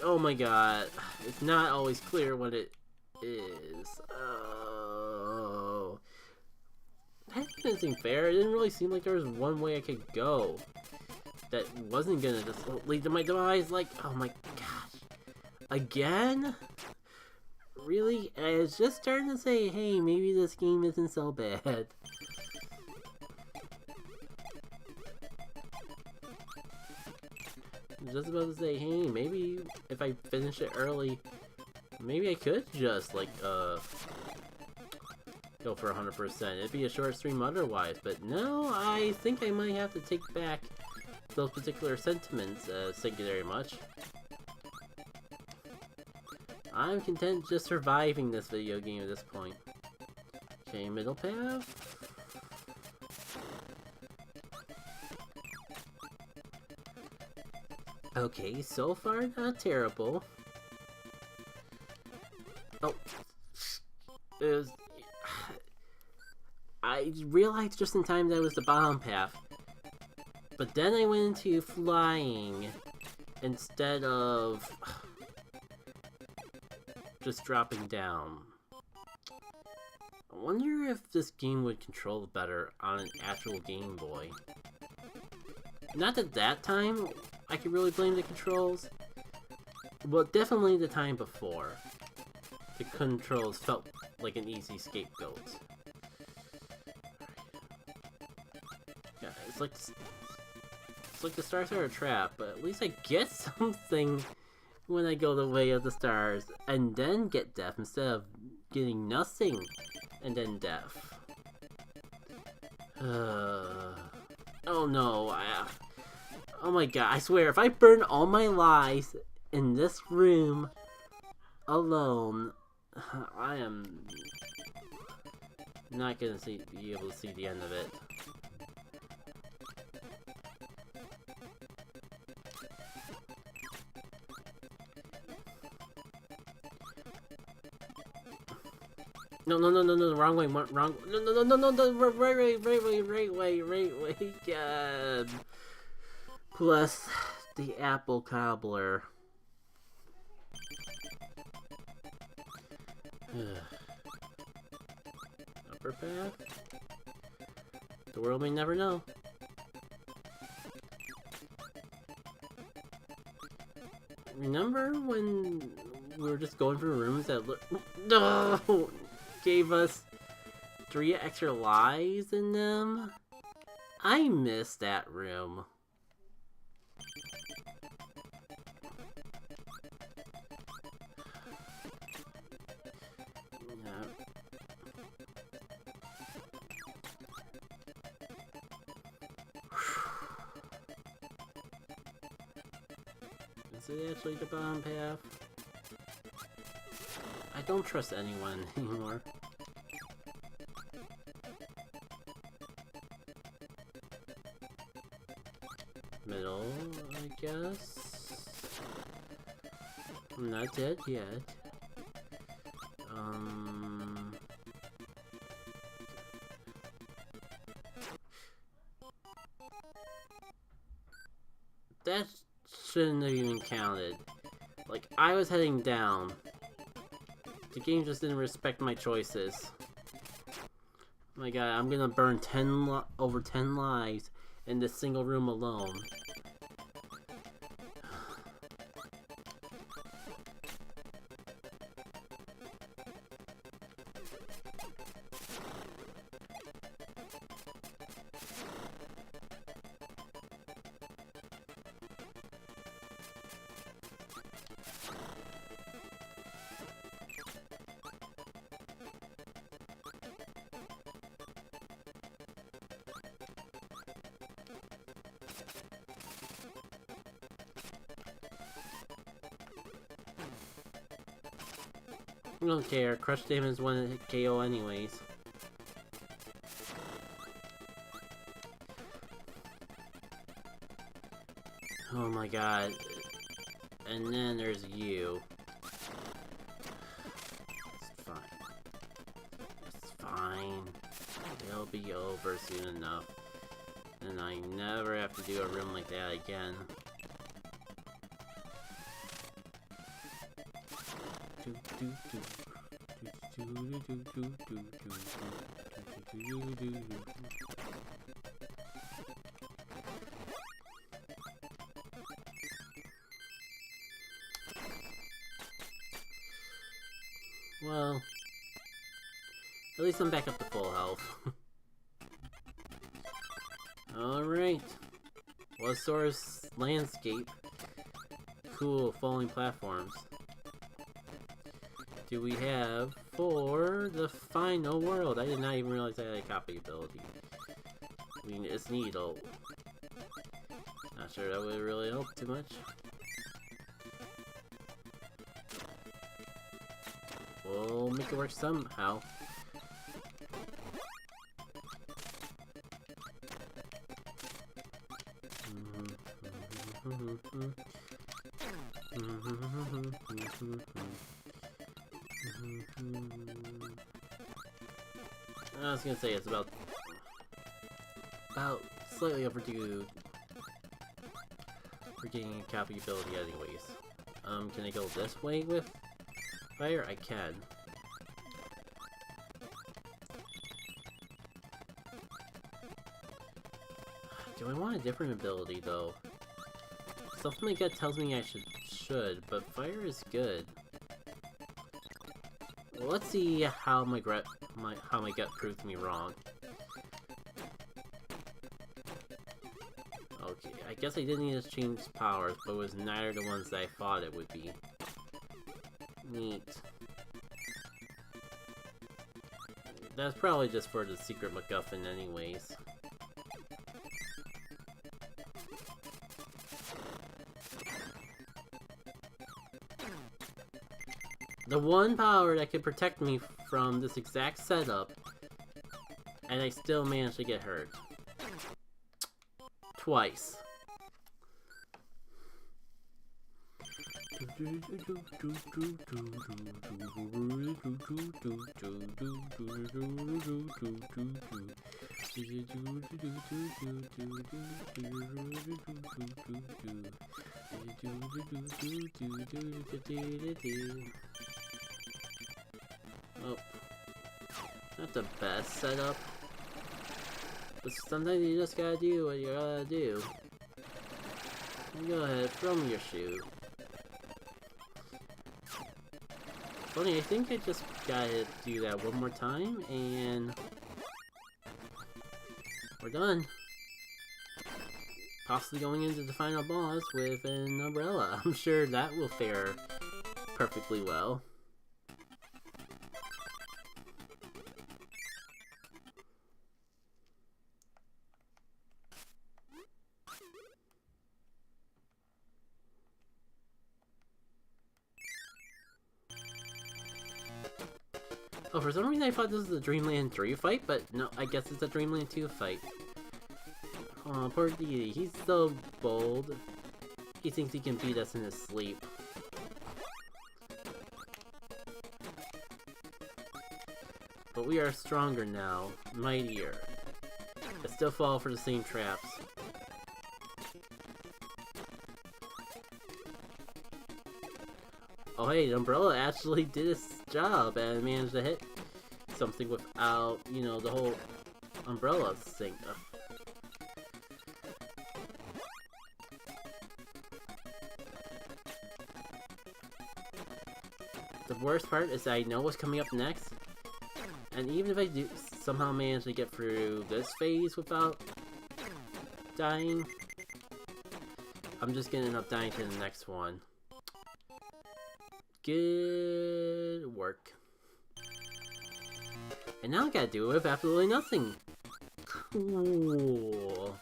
Oh my god. It's not always clear what it is. Oh. That didn't seem fair. It didn't really seem like there was one way I could go that wasn't gonna just lead to my demise. Like, oh my gosh. Again? Really? I was just starting to say, hey, maybe this game isn't so bad. Just about to say, hey, maybe if I finish it early, maybe I could just, like, go for 100%. It'd be a short stream otherwise, but no, I think I might have to take back those particular sentiments, thank you very much. I'm content just surviving this video game at this point. Okay, middle path. Okay, so far not terrible. Oh, it was... I realized just in time that it was the bottom path. But then I went into flying instead of just dropping down. I wonder if this game would control better on an actual Game Boy. Not at that time I could really blame the controls, but definitely the time before. The controls felt like an easy scapegoat. Yeah, it's like the stars are a trap, but at least I get something when I go the way of the stars, and then get death instead of getting nothing and then death. Oh no, oh my god, I swear, if I burn all my lives in this room alone, I am not gonna be able to see the end of it. No, wrong way, wrong, no, right way, God. Plus, the apple cobbler. Upper path? The world may never know. Remember when we were just going through rooms that gave us 3 extra lives in them? I miss that room. Is it actually the bottom path? I don't trust anyone anymore. Middle, I guess. I'm not dead yet. That shouldn't have even counted. Like, I was heading down. The game just didn't respect my choices. Oh my god, I'm gonna burn over 10 lives in this single room alone. I don't care, crush damage is 1 hit KO anyways. Oh my god. And then there's you. It's fine. It's fine. It'll be over soon enough. And I never have to do a room like that again. Well, at least I'm back up to full health. Alright. Source landscape. Cool, falling platforms. Do we have for the final world? I did not even realize I had a copy ability. I mean, it's neat though. Not sure that would really help too much. We'll make it work somehow. I was gonna say it's about slightly overdue for getting a copy ability anyways. Can I go this way with fire? I can. Do I want a different ability though? Something like that tells me I should, but fire is good. Well, let's see how my gut proved me wrong. Okay, I guess I didn't need to change powers, but it was neither the ones that I thought it would be. Neat. That's probably just for the secret MacGuffin anyways. The one power that could protect me from this exact setup, and I still managed to get hurt. Twice. Oh, not the best setup, but sometimes you just gotta do what you gotta do. Go ahead, throw me your shoe. Funny, I think I just gotta do that one more time, and we're done. Possibly going into the final boss with an umbrella. I'm sure that will fare perfectly well. Oh, for some reason I thought this was a Dreamland 3 fight, but no, I guess it's a Dreamland 2 fight. Oh, poor Dee. He's so bold. He thinks he can beat us in his sleep. But we are stronger now, mightier. I still fall for the same traps. Oh hey, the umbrella actually did its job and managed to hit something without, you know, the whole umbrella thing. The worst part is that I know what's coming up next, and even if I do somehow manage to get through this phase without dying, I'm just gonna end up dying to the next one. Good work. And now I gotta do it with absolutely nothing. Cool.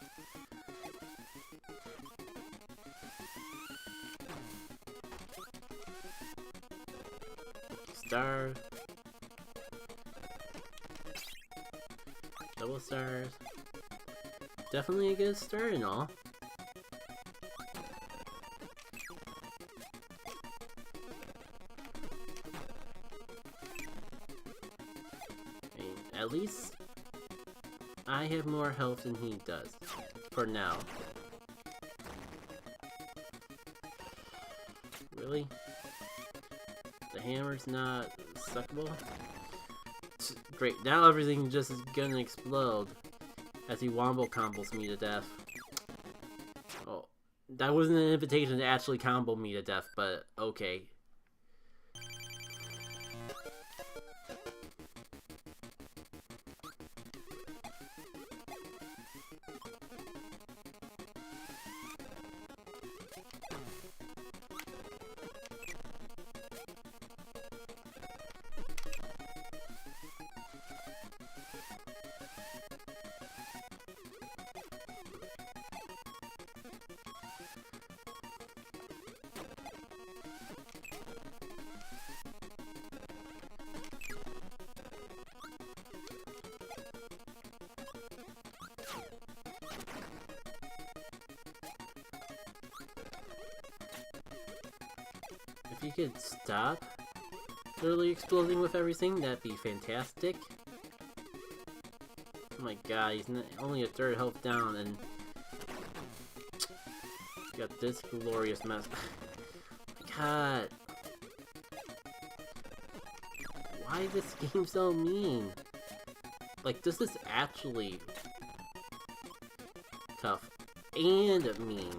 Stars. Double stars. Definitely a good start and all. At least I have more health than he does, for now. Really? The hammer's not suckable? Great, now everything just is gonna explode as he wombo combos me to death. Oh, that wasn't an invitation to actually combo me to death, but okay. If you could stop literally exploding with everything, that'd be fantastic. my god, he's only a third health down, and got this glorious mess. God, why is this game so mean? Like, this is actually tough and mean.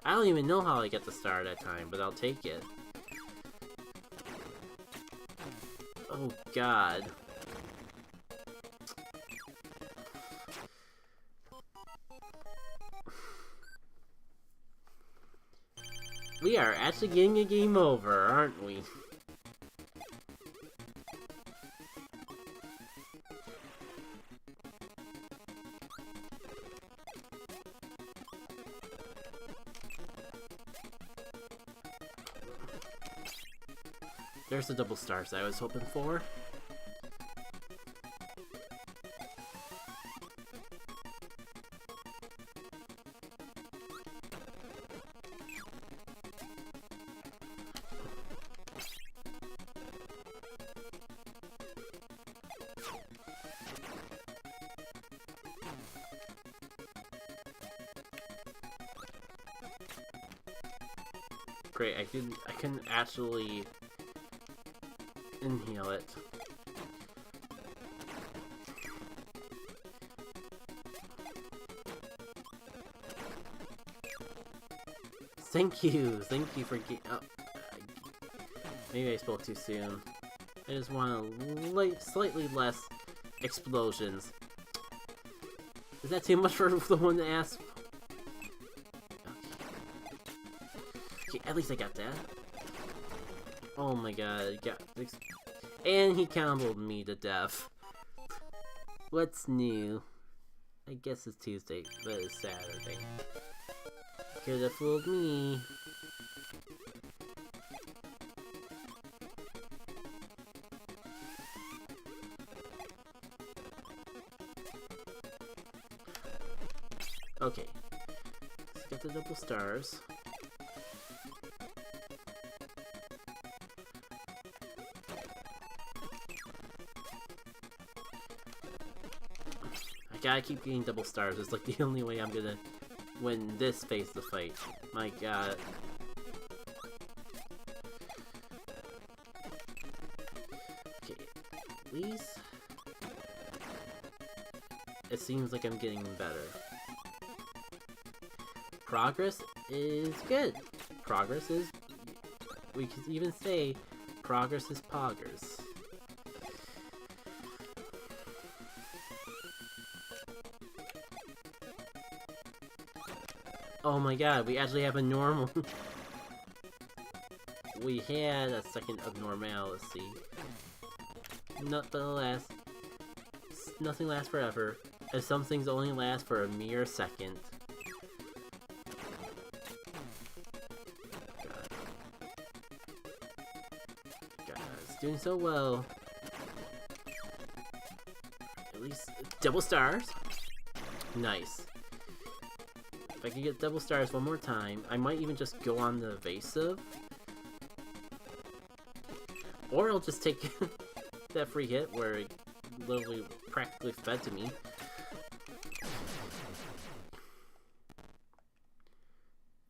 I don't even know how I get the star that time, but I'll take it. Oh god. We are actually getting a game over, aren't we? There's the double stars I was hoping for. Great, I couldn't actually inhale it. Thank you for maybe I spoke too soon. I just want slightly less explosions. Is that too much for the one to ask? Okay, at least I got that. Oh my god, and he comboed me to death. What's new? I guess it's Tuesday, but it's Saturday. Could have fooled me. Okay, let's get the double stars. I gotta keep getting double stars. It's like the only way I'm gonna win this phase of the fight. My god. Okay, at least it seems like I'm getting better. Progress is good. Progress is, we could even say, progress is poggers. Oh my god, we actually have a normal. We had a second of normalcy. Nonetheless, nothing lasts forever, and some things only last for a mere second. God, it's doing so well. At least double stars. Nice. If I can get double stars one more time, I might even just go on the evasive. Or I'll just take that free hit where it literally practically fed to me.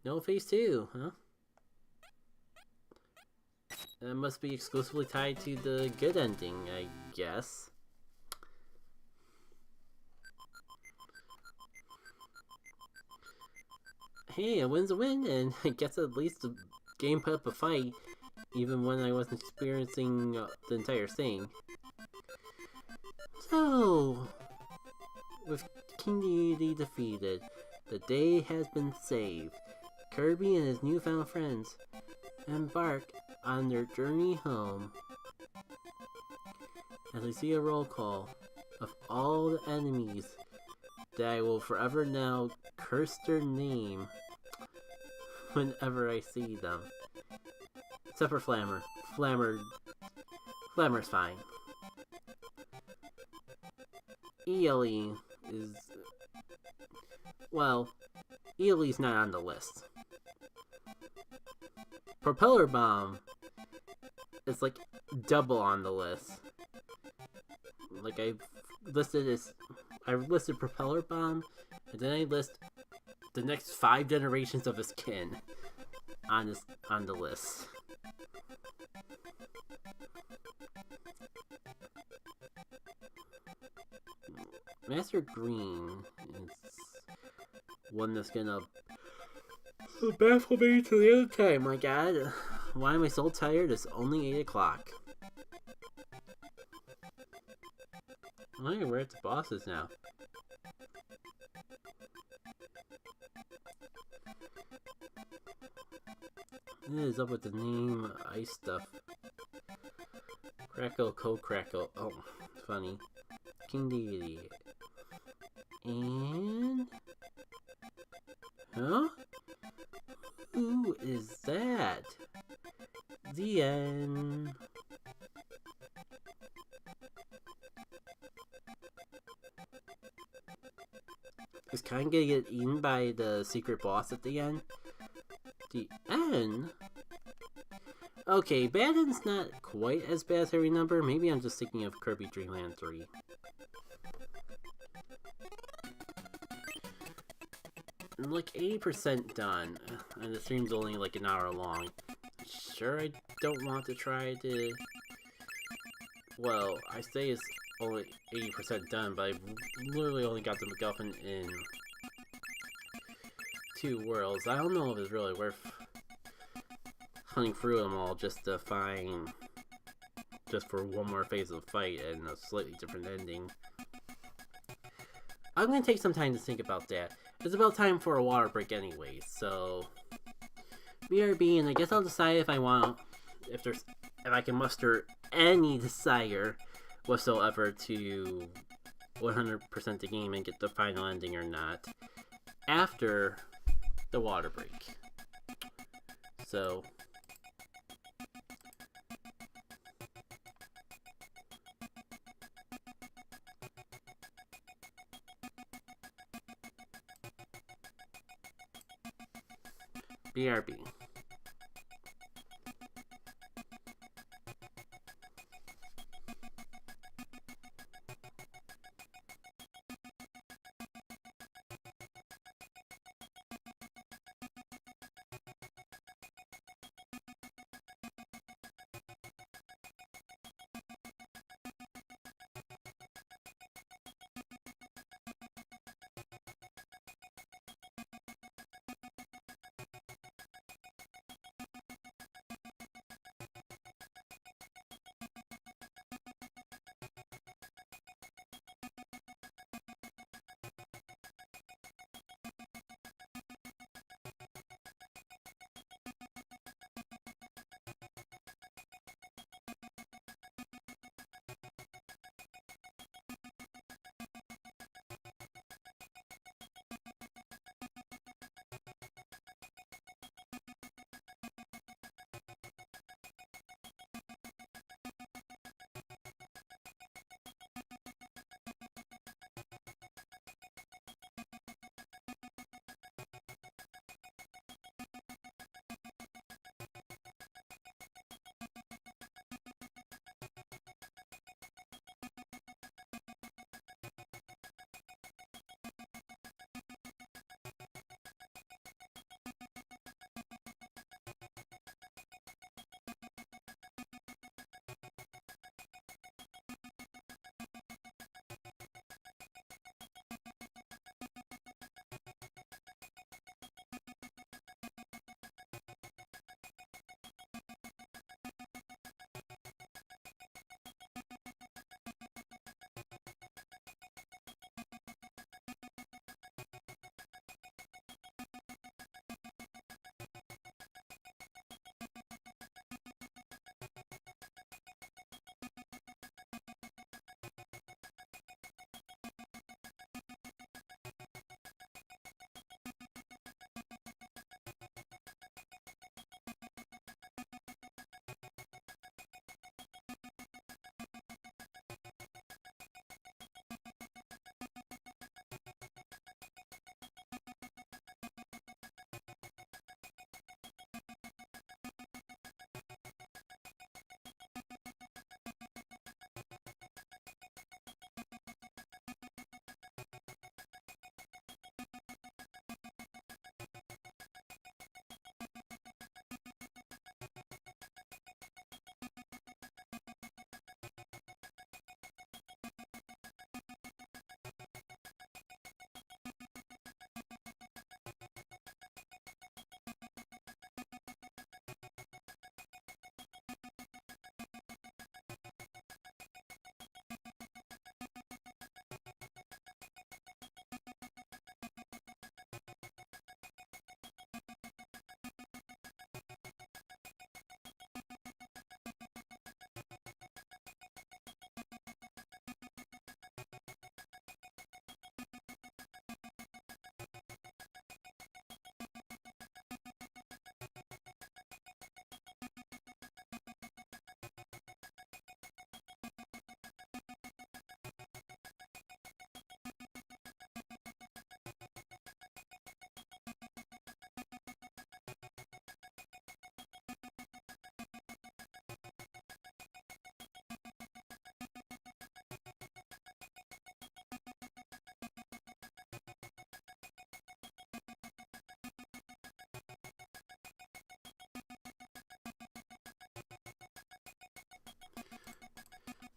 No phase 2, huh? That must be exclusively tied to the good ending, I guess. Hey, a win's a win, and I guess at least the game put up a fight, even when I wasn't experiencing the entire thing. So, with King Deity defeated, the day has been saved. Kirby and his newfound friends embark on their journey home. As we see a roll call of all the enemies that I will forever now curse their name whenever I see them. Except for Flammer. Flammer's fine. Ely is... well, Ely's not on the list. Propeller Bomb is like double on the list. Like, I listed Propeller Bomb, and then I list the next 5 generations of his kin on the list. Master Green is one that's gonna baffle me to the other time. My God, why am I so tired? It's only 8 o'clock. Oh, we're at the bosses now. What is up with the name ice stuff? Crackle, Crackle. Oh, funny. King Deity. And... huh? Who is that? The end. Is Kine gonna get eaten by the secret boss at the end? The end? Okay, Badden's not quite as bad as I remember. Maybe I'm just thinking of Kirby Dreamland 3. I'm like 80% done, and the stream's only like an hour long. Sure, I don't want to try to... well, I say it's only 80% done, but I've literally only got the MacGuffin in 2 worlds. I don't know if it's really worth hunting through them all just to find... just for one more phase of the fight and a slightly different ending. I'm gonna take some time to think about that. It's about time for a water break anyway, so... BRB, and I guess I'll decide if I want... if I can muster any desire whatsoever to 100% the game and get the final ending or not after the water break. So... BRB.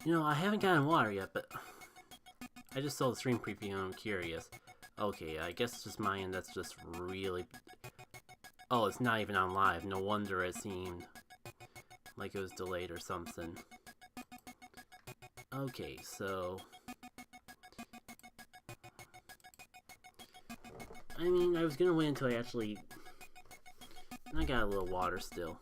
You know, I haven't gotten water yet, but I just saw the stream preview and I'm curious. Okay, I guess it's just my end that's just really... Oh, it's not even on live. No wonder it seemed like it was delayed or something. Okay, so... I mean, I was gonna wait until I actually... I got a little water still.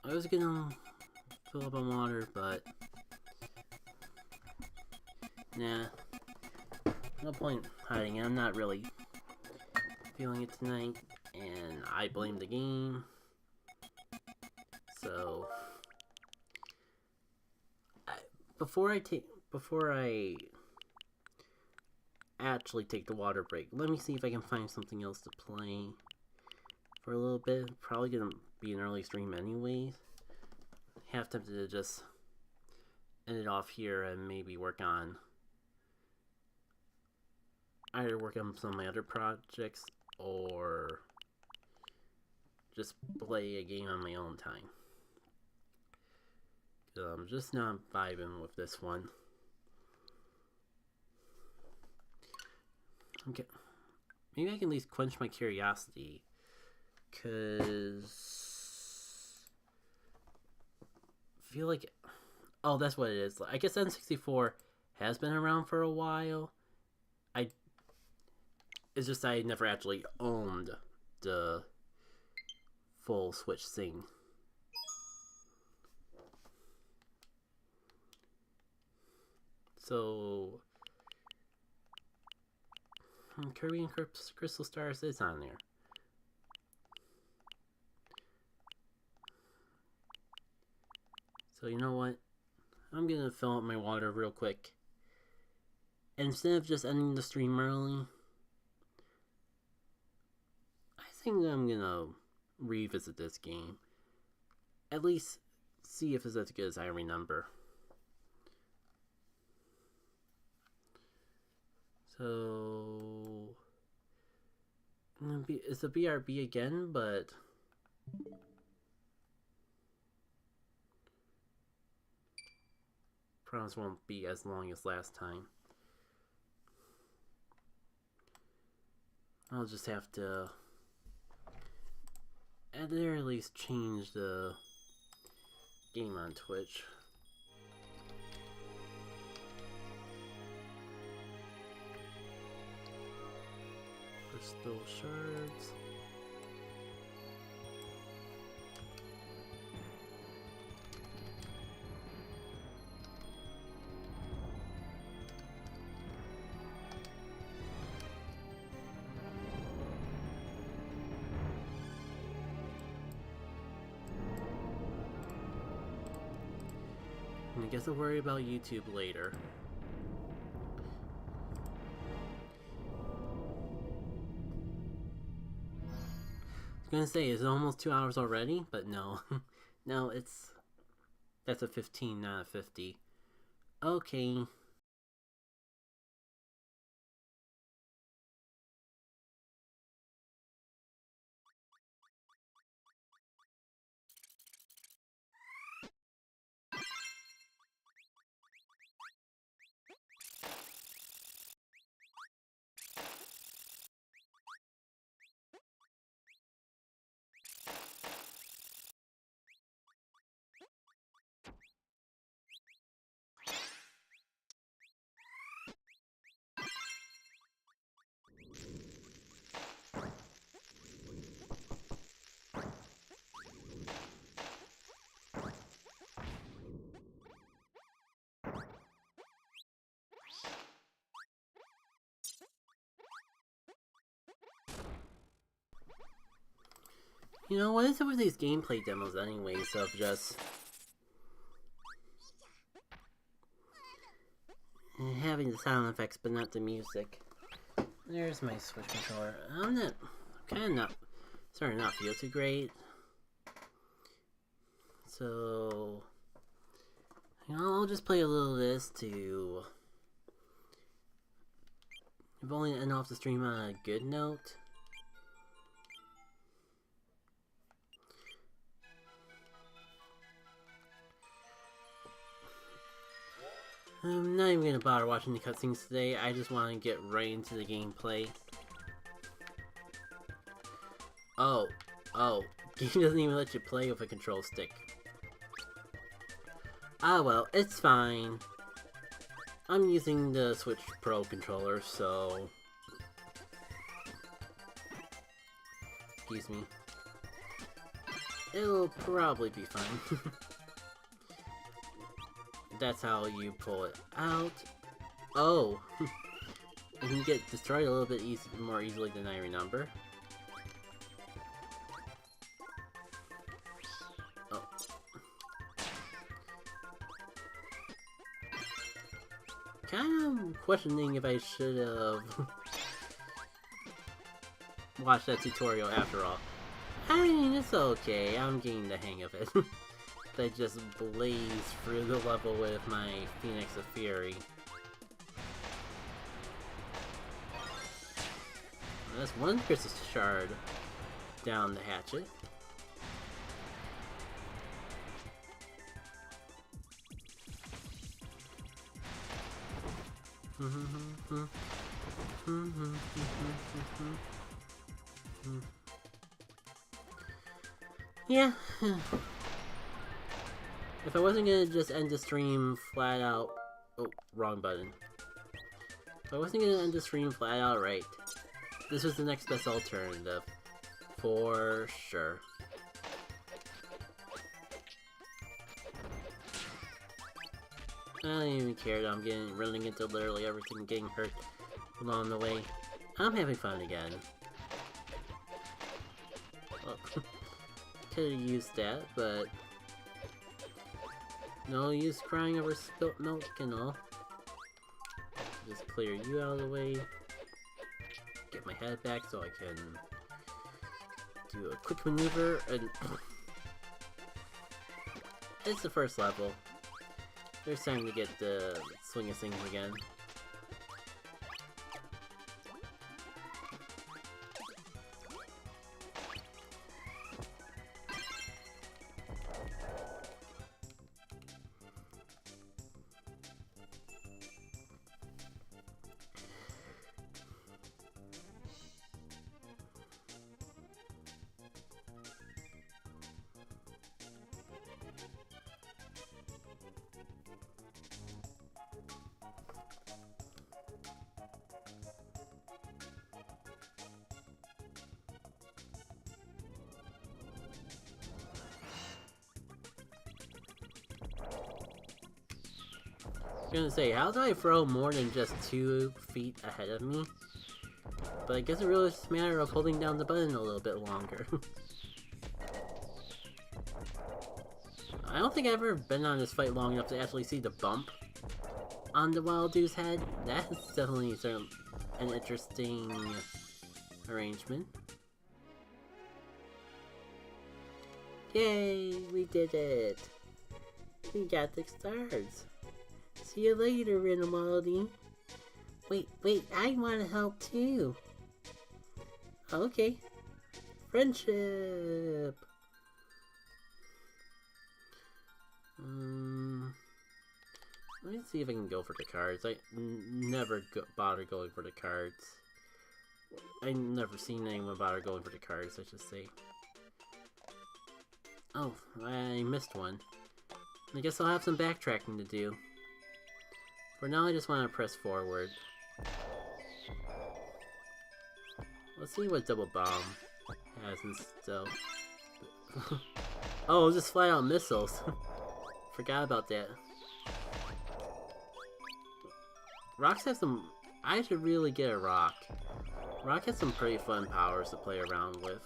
I was gonna fill up on water, but... Nah. No point hiding it. I'm not really feeling it tonight, and I blame the game. So... Before I actually take the water break, let me see if I can find something else to play for a little bit. Probably gonna be an early stream anyways. Half tempted to just end it off here and maybe either work on some of my other projects or just play a game on my own time. I'm just not vibing with this one. Okay, maybe I can at least quench my curiosity, cause I feel like, oh, that's what it is. I guess N64 has been around for a while. It's just I never actually owned the full Switch thing. So, Kirby and Crystal Stars is on there. So you know what? I'm gonna fill up my water real quick. And instead of just ending the stream early, I think I'm gonna revisit this game. At least see if it's as good as I remember. So... It's a BRB again, but... Promise won't be as long as last time. I'll just have to... at the very least change the game on Twitch. Crystal shards. I guess I'll worry about YouTube later. I was gonna say, is it almost 2 hours already? But no. No, that's a 15, not a 50. Okay. You know, what is it with these gameplay demos anyways of just... having the sound effects but not the music. There's my Switch controller. I'm kinda not, starting to not feel too great. So... you know, I'll just play a little of this to If only to end off the stream on a good note. I'm not even gonna bother watching the cutscenes today, I just want to get right into the gameplay. Oh, game doesn't even let you play with a control stick. Ah well, it's fine. I'm using the Switch Pro controller, so... Excuse me. It'll probably be fine. That's how you pull it out. Oh! It can get destroyed a little bit more easily than I remember. Oh. Kind of questioning if I should have watched that tutorial after all. I mean, it's okay. I'm getting the hang of it. I just blaze through the level with my Phoenix of Fury. That's one crystal shard down the hatchet. Yeah. If I wasn't gonna just end the stream flat out... Oh, wrong button. If I wasn't gonna end the stream flat out right, this was the next best alternative. For sure. I don't even care that I'm running into literally everything, getting hurt along the way. I'm having fun again. Well, could've used that, but... no use crying over spilt milk and all. Just clear you out of the way. Get my head back so I can do a quick maneuver and... It's the first level. There's time to get the swing of things again. I was gonna say, how do I throw more than just 2 feet ahead of me? But I guess it really is just a matter of holding down the button a little bit longer. I don't think I've ever been on this fight long enough to actually see the bump on the Wild Dude's head. That's definitely an interesting arrangement. Yay, we did it! We got the stars! See you later, Renomaldi. Wait, I want to help too. Okay. Friendship! Let me see if I can go for the cards. I never bother going for the cards. I never seen anyone bother going for the cards, I should say. Oh, I missed one. I guess I'll have some backtracking to do. For now, I just want to press forward. Let's see what Double Bomb has in still. Oh, just flat out missiles. Forgot about that. Rocks have some... I should really get a rock. Rock has some pretty fun powers to play around with.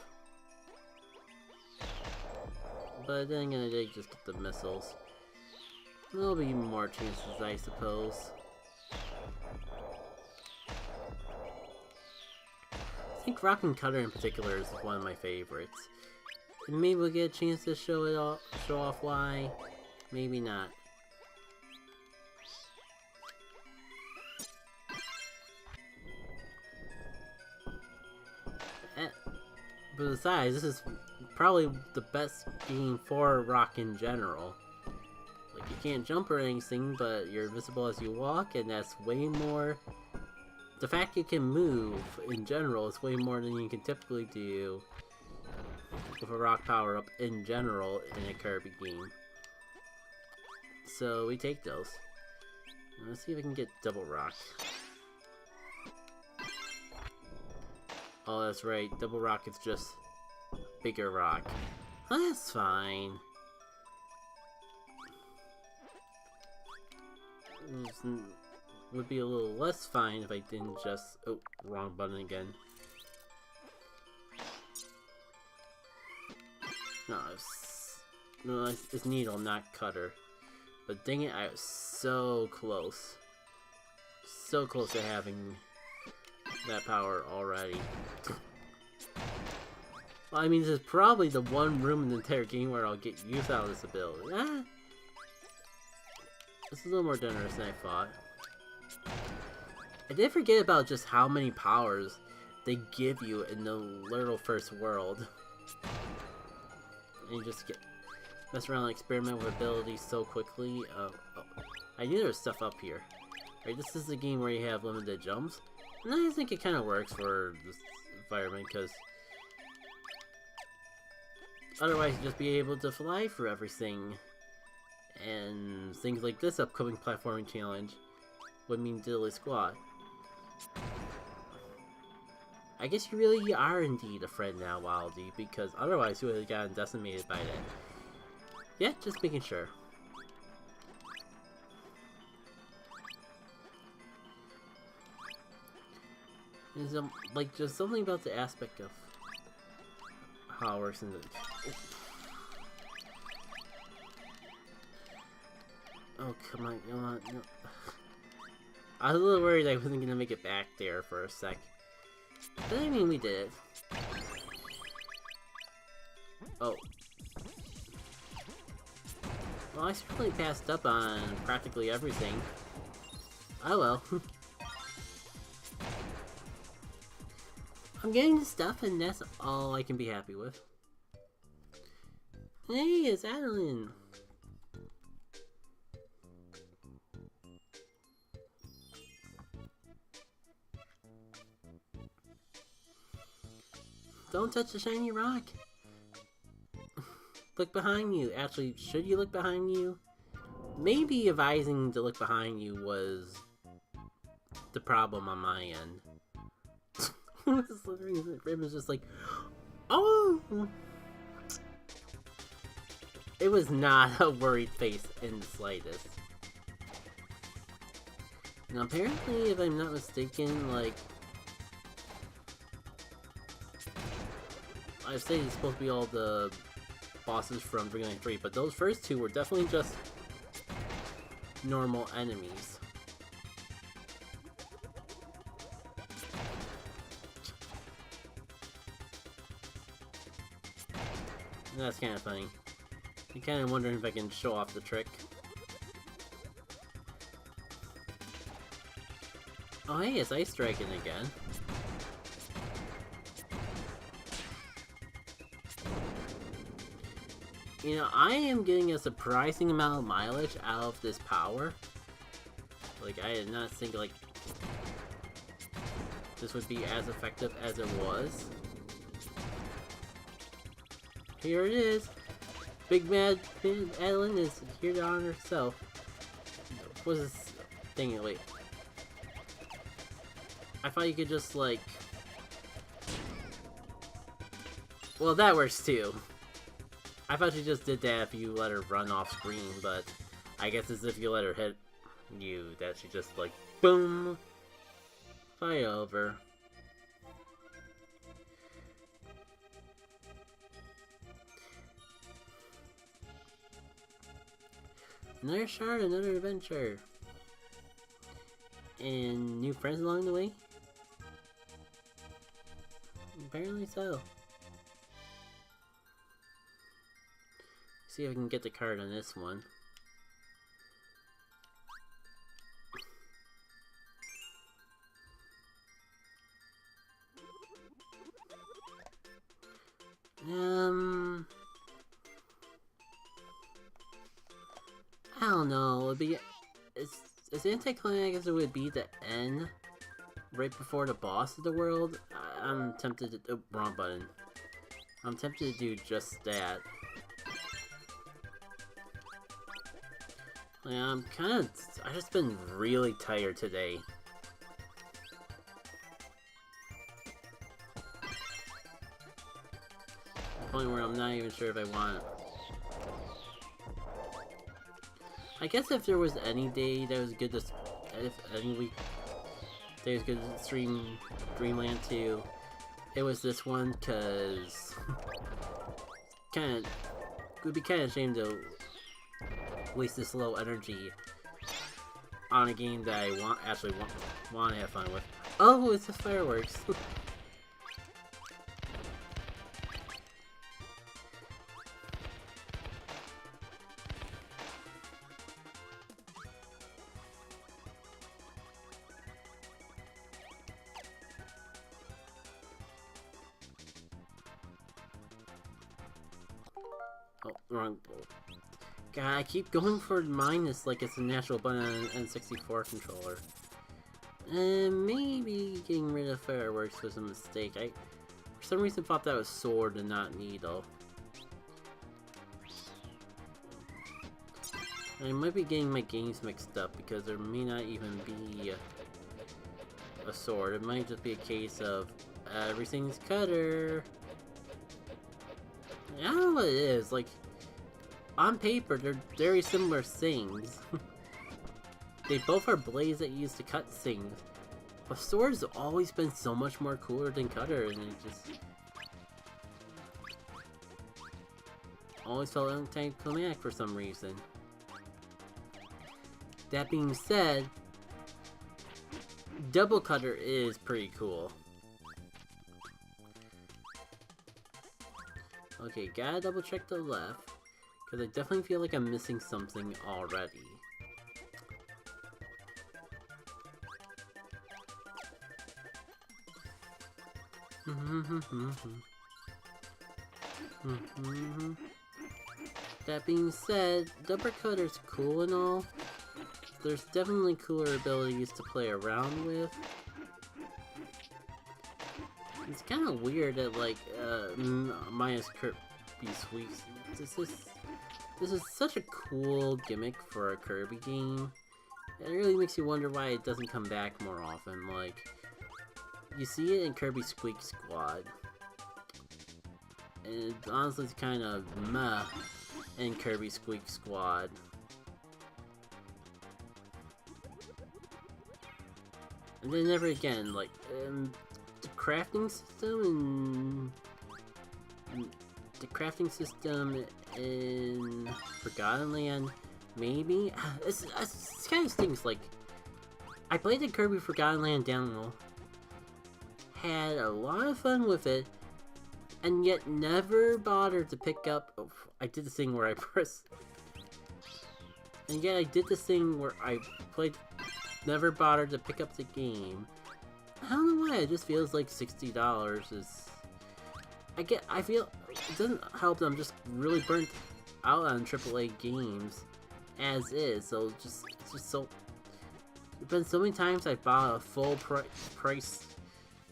But then again, they just get the missiles. There'll be more chances, I suppose. I think Rock and Cutter in particular is one of my favorites. And maybe we'll get a chance to show off why. Maybe not. besides, this is probably the best game for rock in general. Like, you can't jump or anything, but you're invisible as you walk, and that's way more... The fact you can move, in general, is way more than you can typically do with a rock power-up in general in a Kirby game. So, we take those. Let's see if I can get double rock. Oh, that's right. Double rock is just bigger rock. That's fine. Would be a little less fine if I didn't just... Oh, wrong button again. No, it's needle, not cutter. But dang it, I was so close. So close to having that power already. Well, I mean, this is probably the one room in the entire game where I'll get use out of this ability. Ah! This is a little more generous than I thought. I did forget about just how many powers they give you in the literal first world. And you just get mess around and experiment with abilities so quickly. Oh, I knew there was stuff up here. Right, this is the game where you have limited jumps. And I think it kind of works for this environment, because otherwise you'd just be able to fly through everything. And things like this upcoming platforming challenge would mean diddly squat. I guess you really are indeed a friend now, Wildy, because otherwise you would have gotten decimated by that. Yeah, just making sure. There's like just something about the aspect of how it works in the... Oh, come on, come on, no. I was a little worried I wasn't gonna make it back there for a sec. But I mean, we did it. Oh. Well, I certainly passed up on practically everything. Oh well. I'm getting the stuff, and that's all I can be happy with. Hey, it's Adeline! Don't touch the shiny rock! Look behind you. Actually, should you look behind you? Maybe advising to look behind you was the problem on my end. Raven was just like, oh! It was not a worried face in the slightest. Now apparently, if I'm not mistaken, like... I've said it's supposed to be all the bosses from Dreamland 3, but those first two were definitely just normal enemies. And that's kind of funny. I'm kind of wondering if I can show off the trick. Oh hey, it's Ice Dragon again. You know, I am getting a surprising amount of mileage out of this power. Like, I did not think, like, this would be as effective as it was. Here it is! Big Mad Adeline is here to honor herself. What's this thing? Wait. I thought you could just, like... Well, that works too. I thought you just did that if you let her run off screen, but I guess as if you let her hit you, that she just like, boom, fight over. Another shard, another adventure. And new friends along the way? Apparently so. See if I can get the card on this one. don't know. It'd be as anticlimactic as it would be to end right before the boss of the world. I'm tempted to... Oh, wrong button. I'm tempted to do just that. Yeah, I've just been really tired today. To the point where I'm not even sure if I want it. I guess if there was any day that was good to... If any week that was good to stream Dreamland 2, it was this one, cause... it would be kinda a shame to waste this low energy on a game that I actually want to have fun with. Oh, it's just fireworks. Oh, wrong. God, I keep going for minus like it's a natural button on an N64 controller. And maybe getting rid of fireworks was a mistake. I, for some reason, thought that was sword and not needle. I might be getting my games mixed up because there may not even be a sword. It might just be a case of everything's cutter. I don't know what it is. Like, on paper, they're very similar things. They both are blades that you use to cut things. But sword's always been so much more cooler than cutter, and it just always felt anticlimactic for some reason. That being said, double cutter is pretty cool. Okay, gotta double check the left, because I definitely feel like I'm missing something already. That being said, double cutter's cool and all. There's definitely cooler abilities to play around with. It's kind of weird that, like, minus Kirby sweeps. This is such a cool gimmick for a Kirby game. It really makes you wonder why it doesn't come back more often. Like, you see it in Kirby Squeak Squad, and honestly, it's kind of meh in Kirby Squeak Squad. And then never again, like, the crafting system in Forgotten Land, maybe? It's kind of stinks. Like, I played the Kirby Forgotten Land demo, had a lot of fun with it, and yet never bothered to pick up... Oh, I did the thing where I press... And yet I did the thing where I played... Never bothered to pick up the game. I don't know why, it just feels like $60 is... I feel... It doesn't help that I'm just really burnt out on AAA games as is, so it's just so... There's been so many times I bought a full price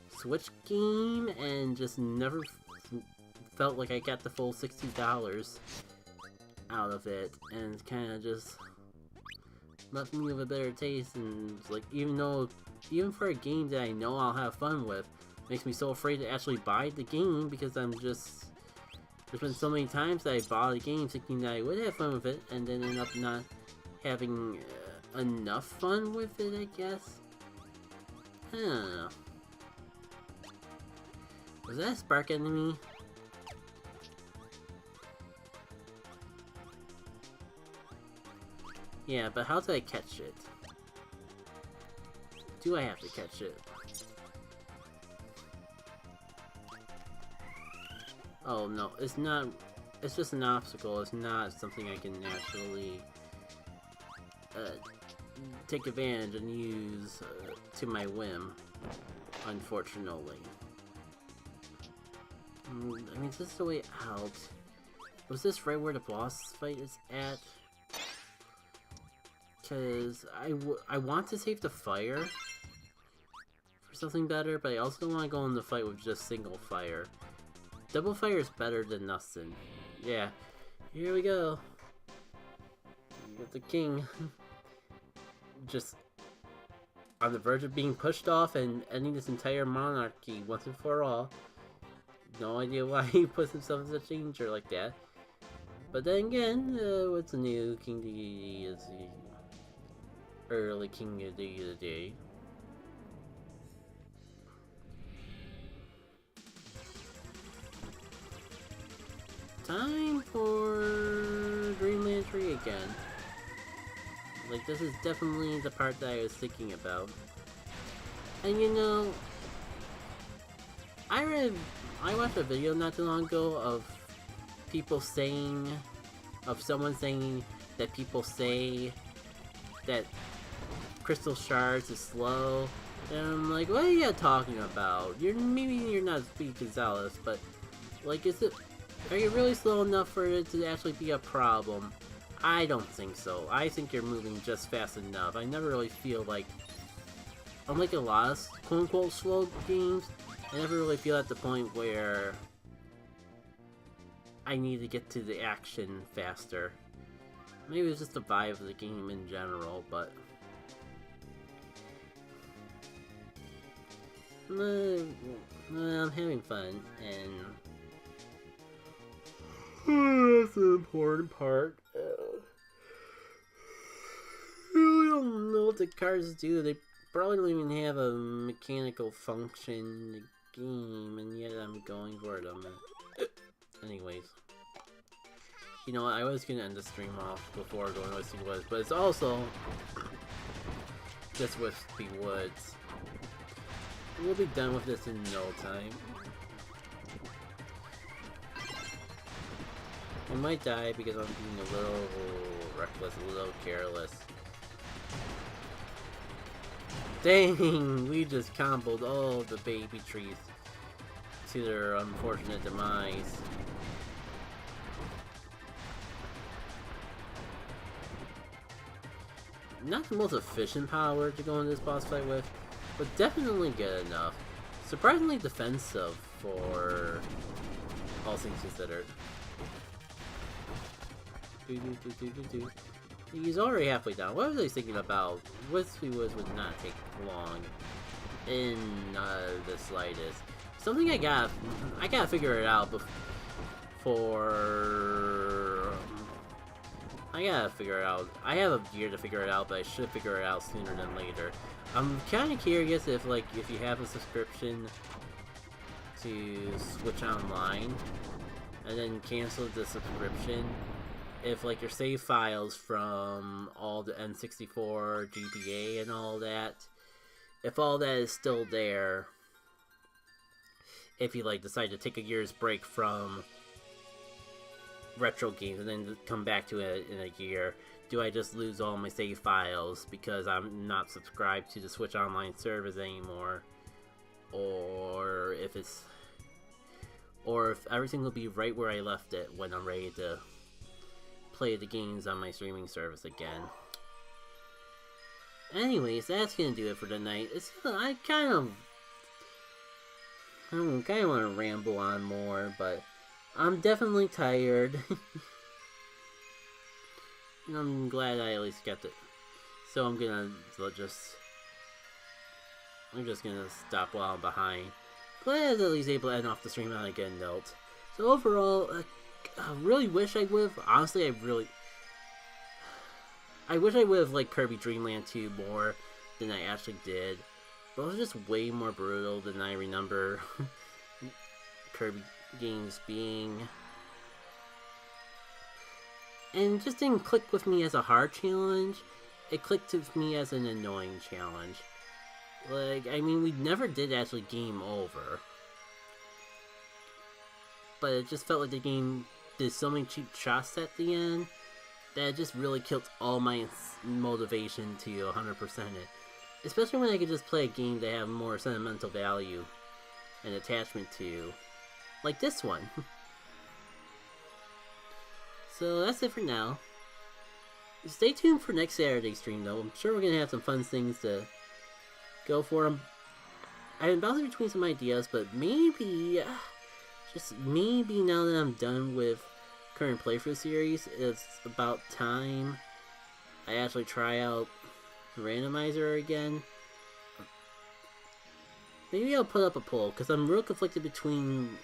Switch game and just never felt like I got the full $60 out of it, and it's kind of just left me with a better taste. And like, even for a game that I know I'll have fun with, makes me so afraid to actually buy the game, because there's been so many times that I bought a game thinking that I would have fun with it, and then end up not having enough fun with it, I guess. I don't know. Was that a spark enemy? Yeah, but how do I catch it? Do I have to catch it? Oh no, it's not. It's just an obstacle. It's not something I can actually take advantage and use to my whim, unfortunately. I mean, is this the way out? Was this right where the boss fight is at? Because I want to save the fire for something better, but I also don't want to go in the fight with just single fire. Double fire is better than nothing. Yeah, here we go. With the king. Just on the verge of being pushed off and ending this entire monarchy once and for all. No idea why he puts himself in such danger like that. But then again, what's the new King Deity is the early King of the Day. Time for Dreamland 3 again. Like, this is definitely the part that I was thinking about. And you know, I watched a video not too long ago of people saying, of someone saying that people say that crystal shards is slow. And I'm like, what are you talking about? Maybe you're not speaking zealous, but like, are you really slow enough for it to actually be a problem? I don't think so. I think you're moving just fast enough. I never really feel like, unlike a lot of quote-unquote slow games, I never really feel at the point where I need to get to the action faster. Maybe it's just the vibe of the game in general, but I'm having fun, and that's the important part. I really don't know what the cars do. They probably don't even have a mechanical function in the game, and yet I'm going for them. Anyways. You know what, I was gonna end the stream off before going to Wispy Woods, but it's also just Wispy Woods. We'll be done with this in no time. I might die because I'm being a little reckless, a little careless. Dang, we just comboed all the baby trees to their unfortunate demise. Not the most efficient power to go in this boss fight with, but definitely good enough. Surprisingly defensive for all things considered. He's already halfway down. What was I thinking about? Wispy Woods would not take long in the slightest. Something I gotta figure it out before. I gotta figure it out. I have a year to figure it out, but I should figure it out sooner than later. I'm kind of curious if you have a subscription to Switch Online and then cancel the subscription, if like your save files from all the N64, GBA, and all that, if all that is still there, if you like decide to take a year's break from retro games and then come back to it in a year, do I just lose all my save files because I'm not subscribed to the Switch Online service anymore? Or if everything will be right where I left it when I'm ready to play the games on my streaming service again. Anyways, that's gonna do it for tonight. I kind of want to ramble on more, but I'm definitely tired. I'm glad I at least kept it. So I'm just gonna stop while I'm behind. Glad I was at least able to end off the stream on a good note. So overall, I really wish I would have. Honestly, I wish I would have liked Kirby Dreamland 2 more than I actually did. But it was just way more brutal than I remember Kirby games being. And it just didn't click with me as a hard challenge. It clicked with me as an annoying challenge. Like, I mean, we never did actually game over. But it just felt like the game did so many cheap shots at the end that it just really killed all my motivation to 100% it. Especially when I could just play a game that had more sentimental value and attachment to. Like this one. So that's it for now. Stay tuned for next Saturday's stream, though. I'm sure we're gonna have some fun things to go for. I've been bouncing between some ideas, but maybe, just maybe now that I'm done with current playthrough series, it's about time I actually try out Randomizer again. Maybe I'll put up a poll, because I'm real conflicted between...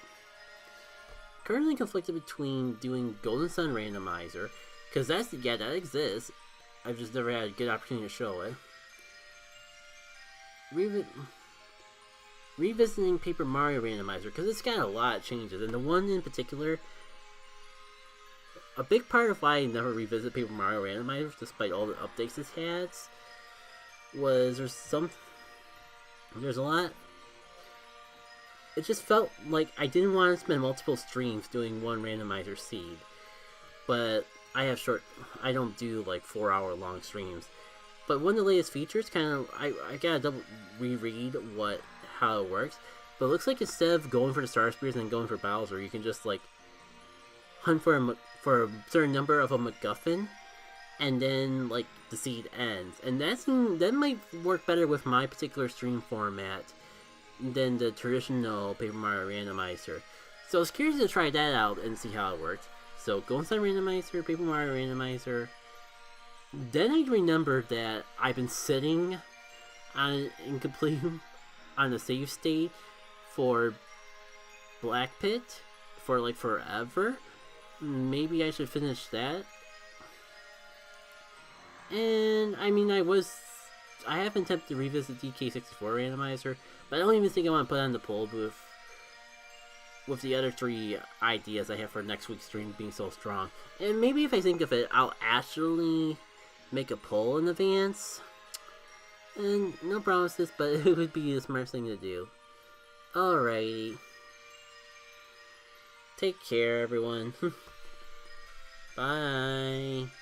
Currently conflicted between doing Golden Sun Randomizer, because that's, yeah, that exists. I've just never had a good opportunity to show it. Revisiting Paper Mario Randomizer, because it's got a lot of changes, and the one in particular, a big part of why I never revisit Paper Mario Randomizer, despite all the updates it has, was there's a lot. It just felt like I didn't want to spend multiple streams doing one randomizer seed, but I don't do like 4-hour long streams. But one of the latest features, I gotta double reread how it works. But it looks like instead of going for the Star Spears and going for Bowser, you can just like hunt for a certain number of a MacGuffin, and then like the seed ends. And that might work better with my particular stream format than the traditional Paper Mario Randomizer. So I was curious to try that out and see how it works. So Golden Sun Randomizer, Paper Mario Randomizer. Then I remembered that I've been sitting on the save state for Black Pit for like forever. Maybe I should finish that. And I mean, I have been tempted to revisit DK64 Randomizer, but I don't even think I want to put on the poll with the other 3 ideas I have for next week's stream being so strong. And maybe if I think of it, I'll actually make a poll in advance. And no promises, but it would be the smart thing to do. Alrighty. Take care, everyone. Bye.